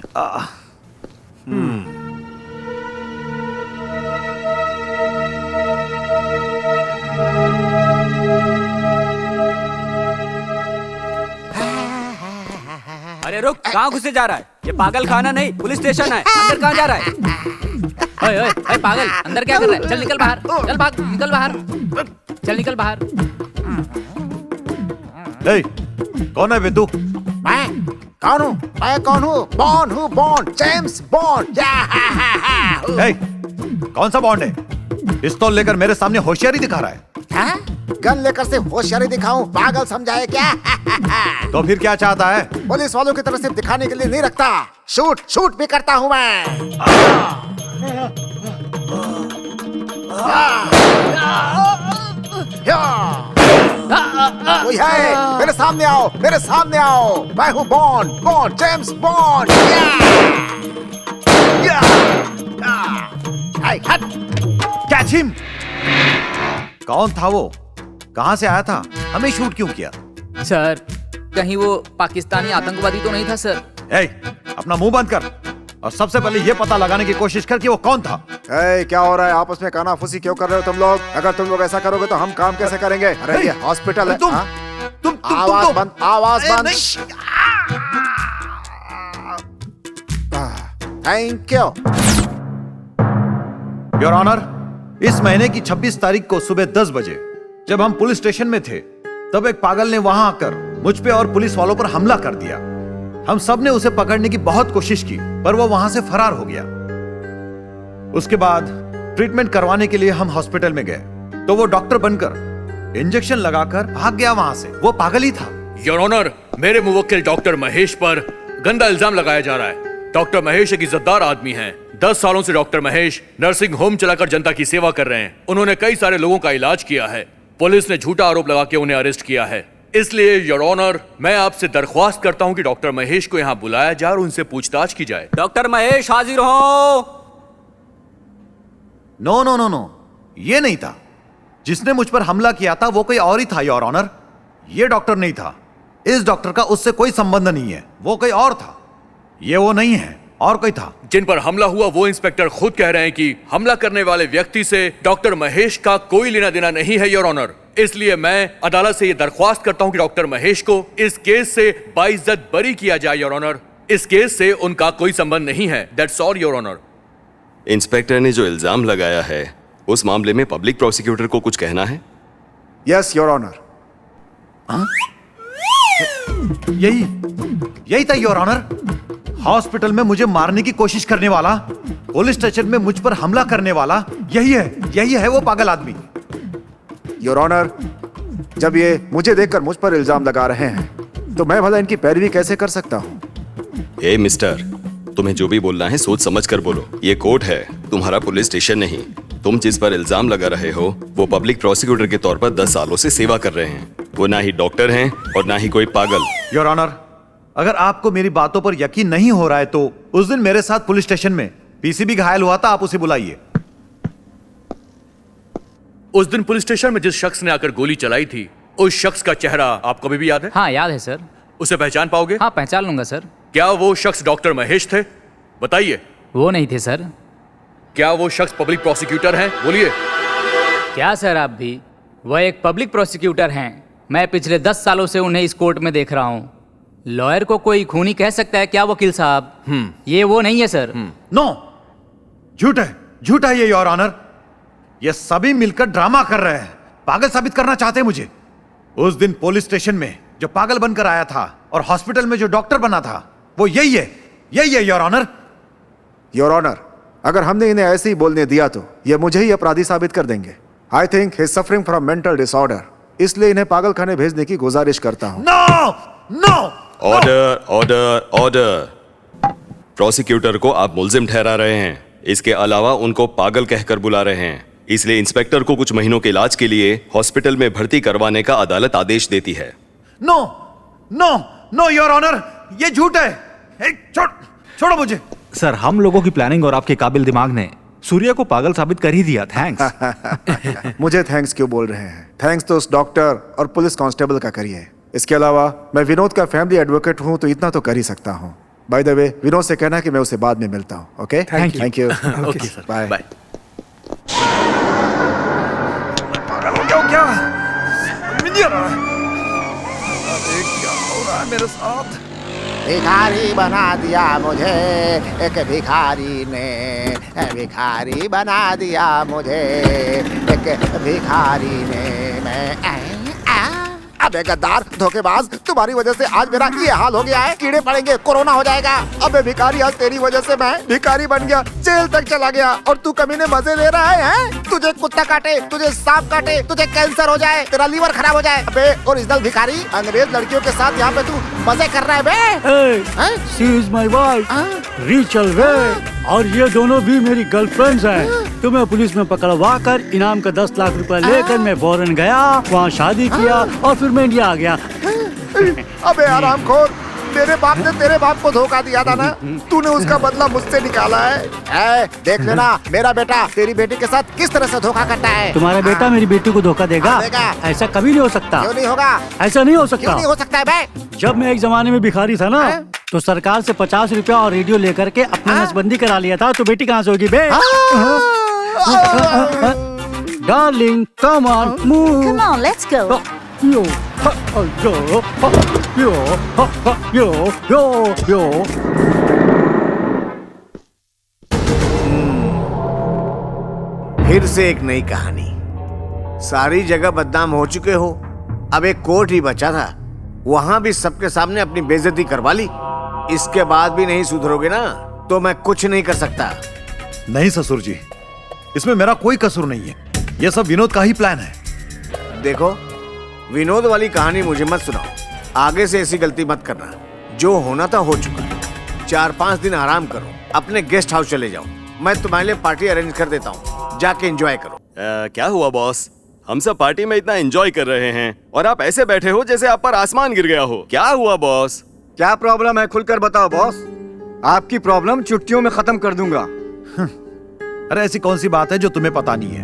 अरे रुक, कहाँ घुसे जा रहा है? ये पागल खाना नहीं, पुलिस स्टेशन है। अंदर कहाँ जा रहा है? ओए ओए ओए पागल, अंदर क्या कर रहा है? चल निकल बाहर, चल भाग, निकल बाहर, चल निकल बाहर। ए, कौन है बे तू? मैं कौन हूँ? मैं कौन हूँ? Bond, James bond. ए, कौन सा बॉन्ड है? पिस्तौल लेकर मेरे सामने होशियारी दिखा रहा है। हाँ? गन लेकर से होशियारी दिखाऊं? पागल समझाए क्या? तो फिर क्या चाहता है? पुलिस वालों की तरफ सिर्फ दिखाने के लिए नहीं रखता, शूट भी करता हूँ मैं। कोई है? मेरे सामने आओ, मेरे सामने आओ। मैं हूँ bond, James bond. Catch him. कौन था वो? कहाँ से आया था? हमें शूट क्यों किया? सर कहीं वो पाकिस्तानी आतंकवादी तो नहीं था सर? ए, अपना मुंह बंद कर और सबसे पहले ये पता लगाने की कोशिश कर कि वो कौन था। क्या हो रहा है? आपस में कानाफूसी क्यों कर रहे हो तुम लोग? अगर तुम लोग ऐसा करोगे तो हम काम कैसे करेंगे? अरे ये हॉस्पिटल है। तुम आवाज बंद, आवाज बंद। थैंक यू योर ऑनर, इस महीने की 26 तारीख को सुबह 10 बजे जब हम पुलिस स्टेशन में थे, तब एक पागल ने वहां आकर मुझ पे और पुलिस वालों पर हमला कर दिया। हम सब ने उसे पकड़ने की बहुत कोशिश की, पर वो वहां से फरार हो गया। उसके बाद ट्रीटमेंट करवाने के लिए हम हॉस्पिटल में गए तो वो डॉक्टर बनकर इंजेक्शन लगाकर भाग गया वहां से। वो पागल ही था। योर ऑनर, मेरे मुवक्किल डॉक्टर महेश पर गंदा इल्जाम लगाया जा रहा है। डॉक्टर महेश एक इज्जतदार आदमी हैं। 10 सालों से डॉक्टर महेश नर्सिंग होम चलाकर जनता की सेवा कर रहे हैं। उन्होंने कई सारे लोगों का इलाज किया है। पुलिस ने झूठा आरोप लगा के उन्हें अरेस्ट किया है। इसलिए योर ऑनर, मैं आपसे दरख्वास्त करता हूं कि डॉक्टर महेश को यहां बुलाया जाए और उनसे पूछताछ की जाए। डॉक्टर महेश हाजिर हो। नो नो नो नो, ये नहीं था। जिसने मुझ पर हमला किया था वो कोई और ही था योर ऑनर। ये डॉक्टर नहीं था। इस डॉक्टर का उससे कोई संबंध नहीं है। वो कोई और था। ये वो नहीं है, और कोई था। जिन पर हमला हुआ वो इंस्पेक्टर खुद कह रहे हैं कि हमला करने वाले व्यक्ति से डॉक्टर महेश का कोई लेना देना नहीं है योर ऑनर। इसलिए मैं अदालत से ये दरख्वास्त करता हूं कि डॉक्टर महेश को इस केस से बाइज्जत बरी किया जाए योर ऑनर। इस केस से उनका कोई संबंध नहीं है। That's all your honour. Inspector ने जो इल्जाम लगाया है उस मामले में पब्लिक प्रोसिक्यूटर को कुछ कहना है? Yes your honour. यही था योर ऑनर। हॉस्पिटल में मुझे मारने की कोशिश करने वाला, पुलिस स्टेशन में मुझ पर हमला करने वाला, यही है वो पागल आदमी। योर ऑनर, जब ये मुझे देखकर मुझ पर इल्जाम लगा रहे हैं तो मैं भला इनकी पैरवी कैसे कर सकता हूँ? ए मिस्टर, तुम्हें जो भी बोलना है सोच समझ कर बोलो। ये कोर्ट है, तुम्हारा पुलिस स्टेशन नहीं। तुम जिस पर इल्जाम लगा रहे हो वो पब्लिक प्रोसिक्यूटर के तौर पर 10 सालों से सेवा कर रहे हैं। वो ना ही डॉक्टर हैं और ना ही कोई पागल। योर ऑनर, अगर आपको मेरी बातों पर यकीन नहीं हो रहा है तो उस दिन मेरे साथ पुलिस स्टेशन में पीसीबी घायल हुआ था, आप उसे बुलाइए। उस दिन पुलिस स्टेशन में जिस शख्स ने आकर गोली चलाई थी, उस शख्स का चेहरा आपको अभी भी याद है? हाँ याद है सर। उसे पहचान पाओगे? हाँ पहचान लूंगा सर। क्या वो शख्स डॉक्टर महेश थे? बताइए। वो नहीं थे सर। क्या वो शख्स पब्लिक प्रोसिक्यूटर हैं? बोलिए। क्या सर आप भी? वह एक पब्लिक प्रोसिक्यूटर हैं। मैं पिछले 10 सालों से उन्हें इस कोर्ट में देख रहा हूँ। लॉयर को कोई खूनी कह सकता है क्या वकील साहब? ये वो नहीं है सर। नो, झूठ है ये योर ऑनर। ये सभी मिलकर ड्रामा कर रहे हैं, पागल साबित करना चाहते हैं मुझे। उस दिन पुलिस स्टेशन में जो पागल बनकर आया था और हॉस्पिटल में जो डॉक्टर बना था, वो यही है योर ऑनर। योर ऑनर, अगर हमने इन्हें ऐसे ही बोलने दिया तो ये मुझे ही अपराधी साबित कर देंगे। I think he is suffering from mental disorder, इसलिए इन्हें पागल खाने भेजने की गुजारिश करता हूं। नो। ऑर्डर। प्रोसिक्यूटर को आप मुल्जिम ठहरा रहे हैं, इसके अलावा उनको पागल कहकर बुला रहे हैं। इसलिए इंस्पेक्टर को कुछ महीनों के इलाज के लिए हॉस्पिटल में भर्ती करवाने का अदालत आदेश देती है। नो योर ऑनर, ये झूठ है। छोड़ो मुझे। सर, हम लोगों की प्लानिंग और आपके काबिल दिमाग ने सूर्य को पागल साबित कर ही दिया। थैंक्स। मुझे थैंक्स क्यों बोल रहे हैं? थैंक्स तो उस डॉक्टर और पुलिस कांस्टेबल का करिए। इसके अलावा मैं विनोद का फैमिली एडवोकेट हूं तो इतना तो कर ही सकता हूं। बाय द वे, विनोद से कहना कि मैं उसे बाद में मिलता हूं। Okay, thank you. Okay sir, bye. पागल हो क्या? क्या हो रहा है मेरे साथ? भिखारी बना दिया मुझे एक भिखारी ने, भिखारी बना दिया मुझे एक भिखारी ने। मैं अबे गद्दार, धोखेबाज, तुम्हारी वजह से आज मेरा ये हाल हो गया है। कीड़े पड़ेंगे, कोरोना हो जाएगा। अबे भिखारी, आज तेरी वजह से मैं भिखारी बन गया, जेल तक चला गया, और तू कमीने मजे ले रहा है? तुझे कुत्ता काटे, तुझे सांप काटे, तुझे कैंसर हो जाए, तेरा लीवर खराब हो जाए। अबे ओरिजिनल भिखारी, अंग्रेज लड़कियों के साथ यहाँ पे तू मजे कर रहा है बे? She is my wife, रीचल वे, और ये दोनों भी मेरी गर्लफ्रेंड्स हैं। तुम्हें पुलिस में पकड़वा कर इनाम का 10 लाख रुपए लेकर मैं फॉरेन गया, वहाँ शादी किया और फिर मैं इंडिया आ गया। अबे आरामखोर, मेरे बाप ने तेरे बाप को धोखा दिया था ना, तूने उसका बदला मुझसे निकाला है। देख लेना मेरा बेटा तेरी बेटी के साथ किस तरह से धोखा करता है। तुम्हारा बेटा मेरी बेटी को धोखा देगा? ऐसा कभी नहीं हो सकता। क्यों नहीं होगा? ऐसा नहीं हो सकता। क्यों नहीं हो सकता है बे? जब मैं एक जमाने में भिखारी था ना, तो सरकार से 50 रुपया और रेडियो लेकर के अपनी नसबंदी करा लिया था। तो बेटी कहाँ से होगी बे? Darling come on move. Come on, let's go. Yo. फिर से एक नई कहानी। सारी जगह बदनाम हो चुके हो, अब एक कोर्ट ही बचा था, वहां भी सबके सामने अपनी बेइज्जती करवा ली। इसके बाद भी नहीं सुधरोगे ना तो मैं कुछ नहीं कर सकता। नहीं ससुर जी, इसमें मेरा कोई कसूर नहीं है, यह सब विनोद का ही प्लान है। देखो, विनोद वाली कहानी मुझे मत सुनाओ, आगे से ऐसी गलती मत करना। जो होना था हो चुका, 4-5 दिन आराम करो, अपने गेस्ट हाउस चले जाओ, मैं तुम्हारे लिए पार्टी अरेंज कर देता हूँ, जाके एंजॉय करो। क्या हुआ बॉस? हम सब पार्टी में इतना एंजॉय कर रहे हैं और आप ऐसे बैठे हो जैसे आप पर आसमान गिर गया हो। क्या हुआ बॉस? क्या प्रॉब्लम है, खुलकर बताओ बॉस। आपकी प्रॉब्लम चुटकियों में खत्म कर दूंगा। अरे ऐसी कौन सी बात है जो तुम्हें पता नहीं है?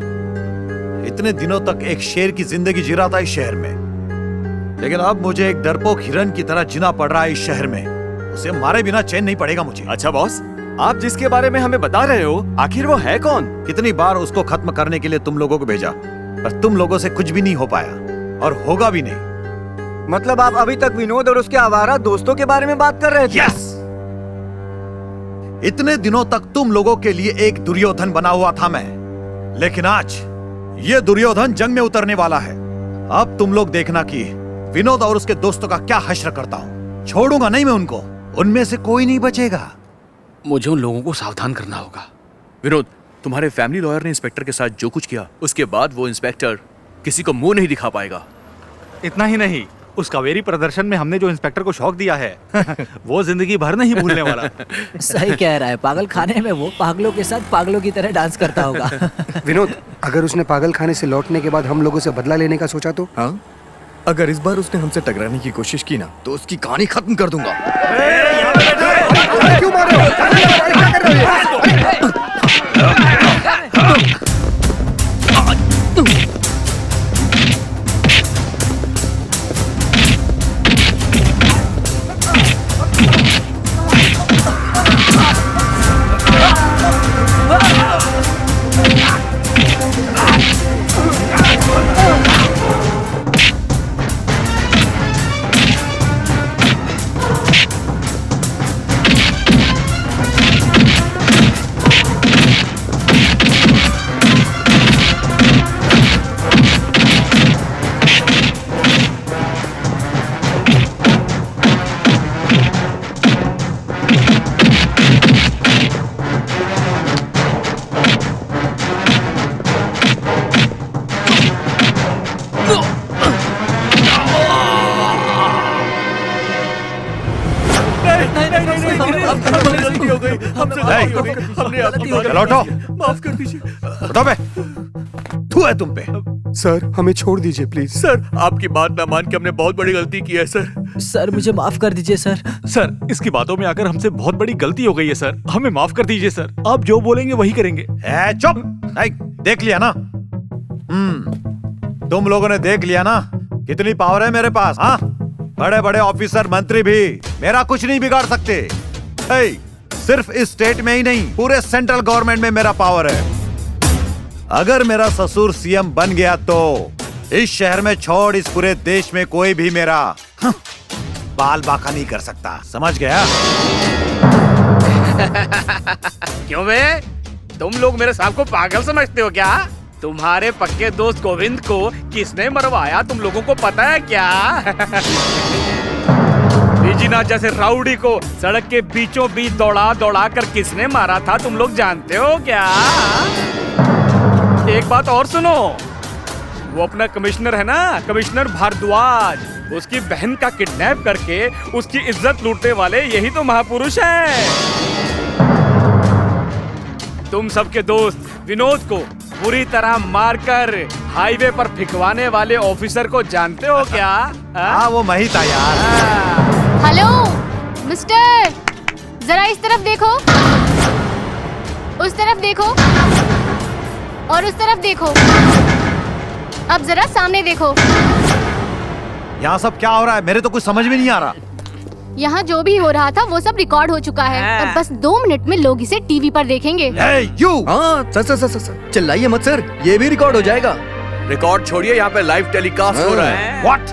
इतने दिनों तक एक शेर की जिंदगी जी रहा था इस शहर में, लेकिन अब मुझे एक डरपोक हिरन की तरह जीना पड़ रहा है इस शहर में। उसे मारे बिना चैन नहीं पड़ेगा मुझे। अच्छा बॉस, आप जिसके बारे में हमें बता रहे हो, आखिर वो है कौन? कितनी बार उसको खत्म करने के लिए तुम लोगों को भेजा, पर तुम लोगों से कुछ भी नहीं हो पाया और होगा भी नहीं। मतलब आप अभी तक विनोद और उसके आवारा दोस्तों के बारे में बात कर रहे थे? यस! इतने दिनों तक तुम लोगों के लिए एक दुर्योधन बना हुआ था मैं, लेकिन आज ये दुर्योधन जंग में उतरने वाला है। अब तुम लोग देखना कि विनोद और उसके दोस्तों का क्या हश्र करता हूँ। छोड़ूंगा नहीं मैं उनको, उनमें से कोई नहीं बचेगा। मुझे उन लोगों को सावधान करना होगा। विनोद, तुम्हारे फैमिली लॉयर ने इंस्पेक्टर के साथ जो कुछ किया, उसके बाद वो इंस्पेक्टर किसी को मुंह नहीं दिखा पाएगा। इतना ही नहीं, उस कावेरी प्रदर्शन में हमने जो इंस्पेक्टर को शौक दिया है वो जिंदगी भर नहीं भूलने वाला। सही कह रहा है, पागल खाने में वो पागलों के साथ पागलों की तरह डांस करता होगा। विनोद, अगर उसने पागल खाने से लौटने के बाद हम लोगों से बदला लेने का सोचा तो? हाँ? अगर इस बार उसने हमसे टकराने की कोशिश की ना, तो उसकी कहानी खत्म कर दूंगा। क्यों मार रहे हो? क्या कर रहे हो? लौटो, माफ कर दीजिए। बताओ बे, तू है तुम पे। सर हमें छोड़ दीजिए प्लीज। सर, आपकी बात ना मान के हमने बहुत बड़ी गलती की है सर। सर मुझे माफ कर दीजिए सर। सर, इसकी बातों में आकर हमसे बहुत बड़ी गलती हो गई है सर, हमें माफ कर दीजिए सर। आप जो बोलेंगे वही करेंगे। चुप! देख लिया ना? तुम लोगों ने देख लिया ना कितनी पावर है मेरे पास। हाँ, बड़े बड़े ऑफिसर मंत्री भी मेरा कुछ नहीं बिगाड़ सकते। सिर्फ इस स्टेट में ही नहीं, पूरे सेंट्रल गवर्नमेंट में मेरा पावर है। अगर मेरा ससुर सीएम बन गया तो इस शहर में छोड़ इस पूरे देश में कोई भी मेरा बाल बाका नहीं कर सकता। समझ गया? क्यों बे? तुम लोग मेरे साहब को पागल समझते हो क्या? तुम्हारे पक्के दोस्त गोविंद को किसने मरवाया तुम लोगों को पता है क्या? बीजीनाथ जैसे राउडी को सड़क के बीचों बीच दौड़ा दौड़ा कर किसने मारा था तुम लोग जानते हो क्या? एक बात और सुनो, वो अपना कमिश्नर है ना, कमिश्नर भारद्वाज, उसकी बहन का किडनैप करके उसकी इज्जत लूटने वाले यही तो महापुरुष हैं। तुम सबके दोस्त विनोद को बुरी तरह मारकर हाईवे पर फिकवाने वाले ऑफिसर को जानते हो क्या? हाँ वो मैं ही था यार। हेलो मिस्टर, जरा इस तरफ देखो, उस तरफ देखो और उस तरफ देखो, अब जरा सामने देखो। यहाँ सब क्या हो रहा है? मेरे तो कुछ समझ में नहीं आ रहा। यहाँ जो भी हो रहा था वो सब रिकॉर्ड हो चुका है और बस 2 मिनट में लोग इसे टीवी पर देखेंगे। हाँ सर चिल्लाइए मत सर, ये भी रिकॉर्ड हो जाएगा। रिकॉर्ड छोड़िए, यहाँ पे लाइव टेलीकास्ट हो रहा है। व्हाट?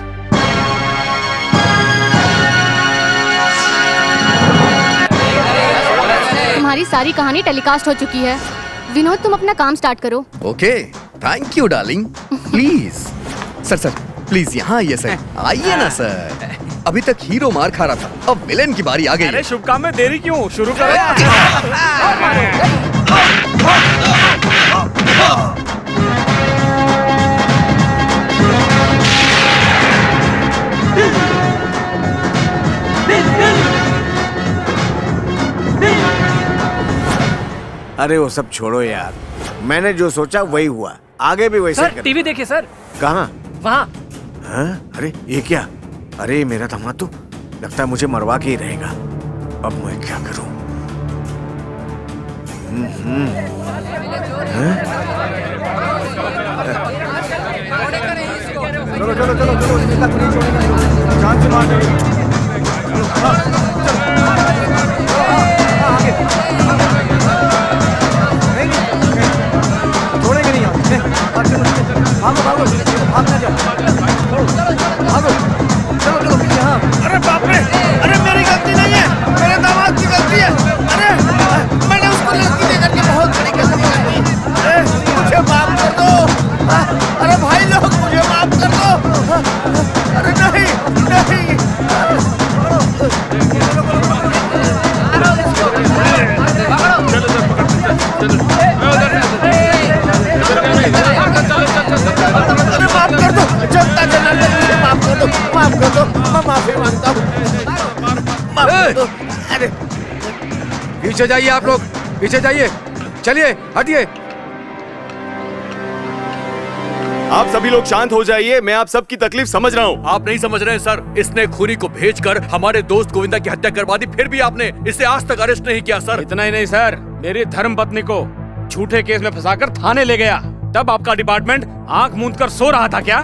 तुम्हारी सारी कहानी टेलीकास्ट हो चुकी है। विनोद तुम अपना काम स्टार्ट करो। Okay, thank you darling. Please sir please यहाँ आइए सर, आइए ना सर। अभी तक हीरो मार खा रहा था, अब विलेन की बारी आ गई। अरे शुभ काम में देरी क्यों, शुरू करो। अरे वो सब छोड़ो यार, मैंने जो सोचा वही हुआ, आगे भी वैसे सर टीवी देखिए सर। कहाँ? वहाँ। हाँ? अरे ये क्या? अरे मेरा दामाद तो लगता है मुझे मरवा के ही रहेगा। अब मैं क्या करूं? चलो चलो चलो चलो, इसका तो नहीं छोड़ेगा, जान से मार छोड़ेंगे नहीं भागो भागो, भागना जाओ, भागो, चलो चलो पीछे। हाँ अरे बाप रे, अरे मेरी गलती नहीं है, मेरे दामाद की गलती है। अरे मैंने उसको लड़की दे करके बहुत बड़ी गलती कर दी। अरे मुझे माफ कर दो। अरे भाई लोग मुझे माफ कर दो। अरे नहीं नहीं। अरे माफ कर दो, जनता जनार्दन मुझे माफ कर दो, माफ कर दो, मैं माफी मांगता हूँ। माफ कर दो। अरे पीछे जाइए आप लोग, पीछे जाइए, चलिए हटिए। आप सभी लोग शांत हो जाइए, मैं आप सबकी तकलीफ समझ रहा हूँ। आप नहीं समझ रहे हैं सर, इसने खूनी को भेजकर हमारे दोस्त गोविंदा की हत्या करवा दी, फिर भी आपने इसे आज तक अरेस्ट नहीं किया सर। इतना ही नहीं सर, मेरी धर्मपत्नी को झूठे केस में फंसाकर थाने ले गया। तब आपका डिपार्टमेंट आंख मूंद कर सो रहा था क्या?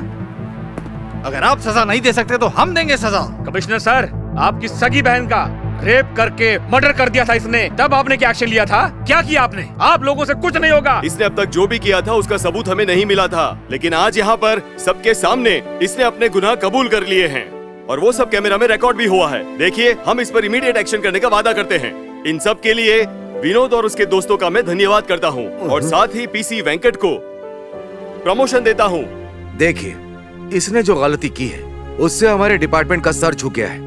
अगर आप सजा नहीं दे सकते तो हम देंगे सजा। कमिश्नर सर, आपकी सगी बहन का रेप करके मर्डर कर दिया था इसने, तब आपने क्या एक्शन लिया था? क्या किया आपने? आप लोगों से कुछ नहीं होगा। इसने अब तक जो भी किया था उसका सबूत हमें नहीं मिला था, लेकिन आज यहाँ पर सबके सामने इसने अपने गुनाह कबूल कर लिए हैं और वो सब कैमरा में रिकॉर्ड भी हुआ है। देखिए, हम इस पर इमीडिएट एक्शन करने का वादा करते हैं। इन सब के लिए विनोद और उसके दोस्तों का मैं धन्यवाद करता हूँ और साथ ही पीसी वेंकट को प्रमोशन देता हूँ। देखिए, इसने जो गलती की है उससे हमारे डिपार्टमेंट का सर झुक गया है।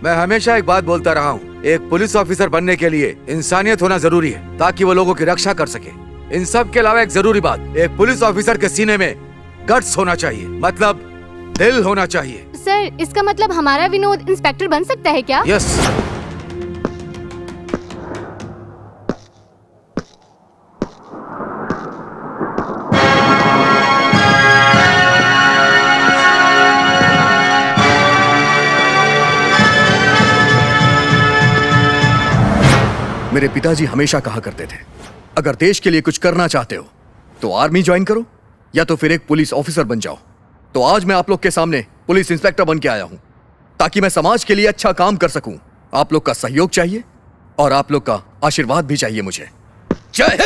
मैं हमेशा एक बात बोलता रहा हूँ, एक पुलिस ऑफिसर बनने के लिए इंसानियत होना जरूरी है ताकि वो लोगों की रक्षा कर सके। इन सब के अलावा एक जरूरी बात, एक पुलिस ऑफिसर के सीने में गट्स होना चाहिए, मतलब दिल होना चाहिए। सर, इसका मतलब हमारा विनोद इंस्पेक्टर बन सकता है क्या? यस। मेरे पिताजी हमेशा कहा करते थे, अगर देश के लिए कुछ करना चाहते हो तो आर्मी ज्वाइन करो या तो फिर एक पुलिस ऑफिसर बन जाओ। तो आज मैं आप लोग के सामने पुलिस इंस्पेक्टर बन के आया हूं ताकि मैं समाज के लिए अच्छा काम कर सकूं। आप लोग का सहयोग चाहिए और आप लोग का आशीर्वाद भी चाहिए मुझे। जय हिंद।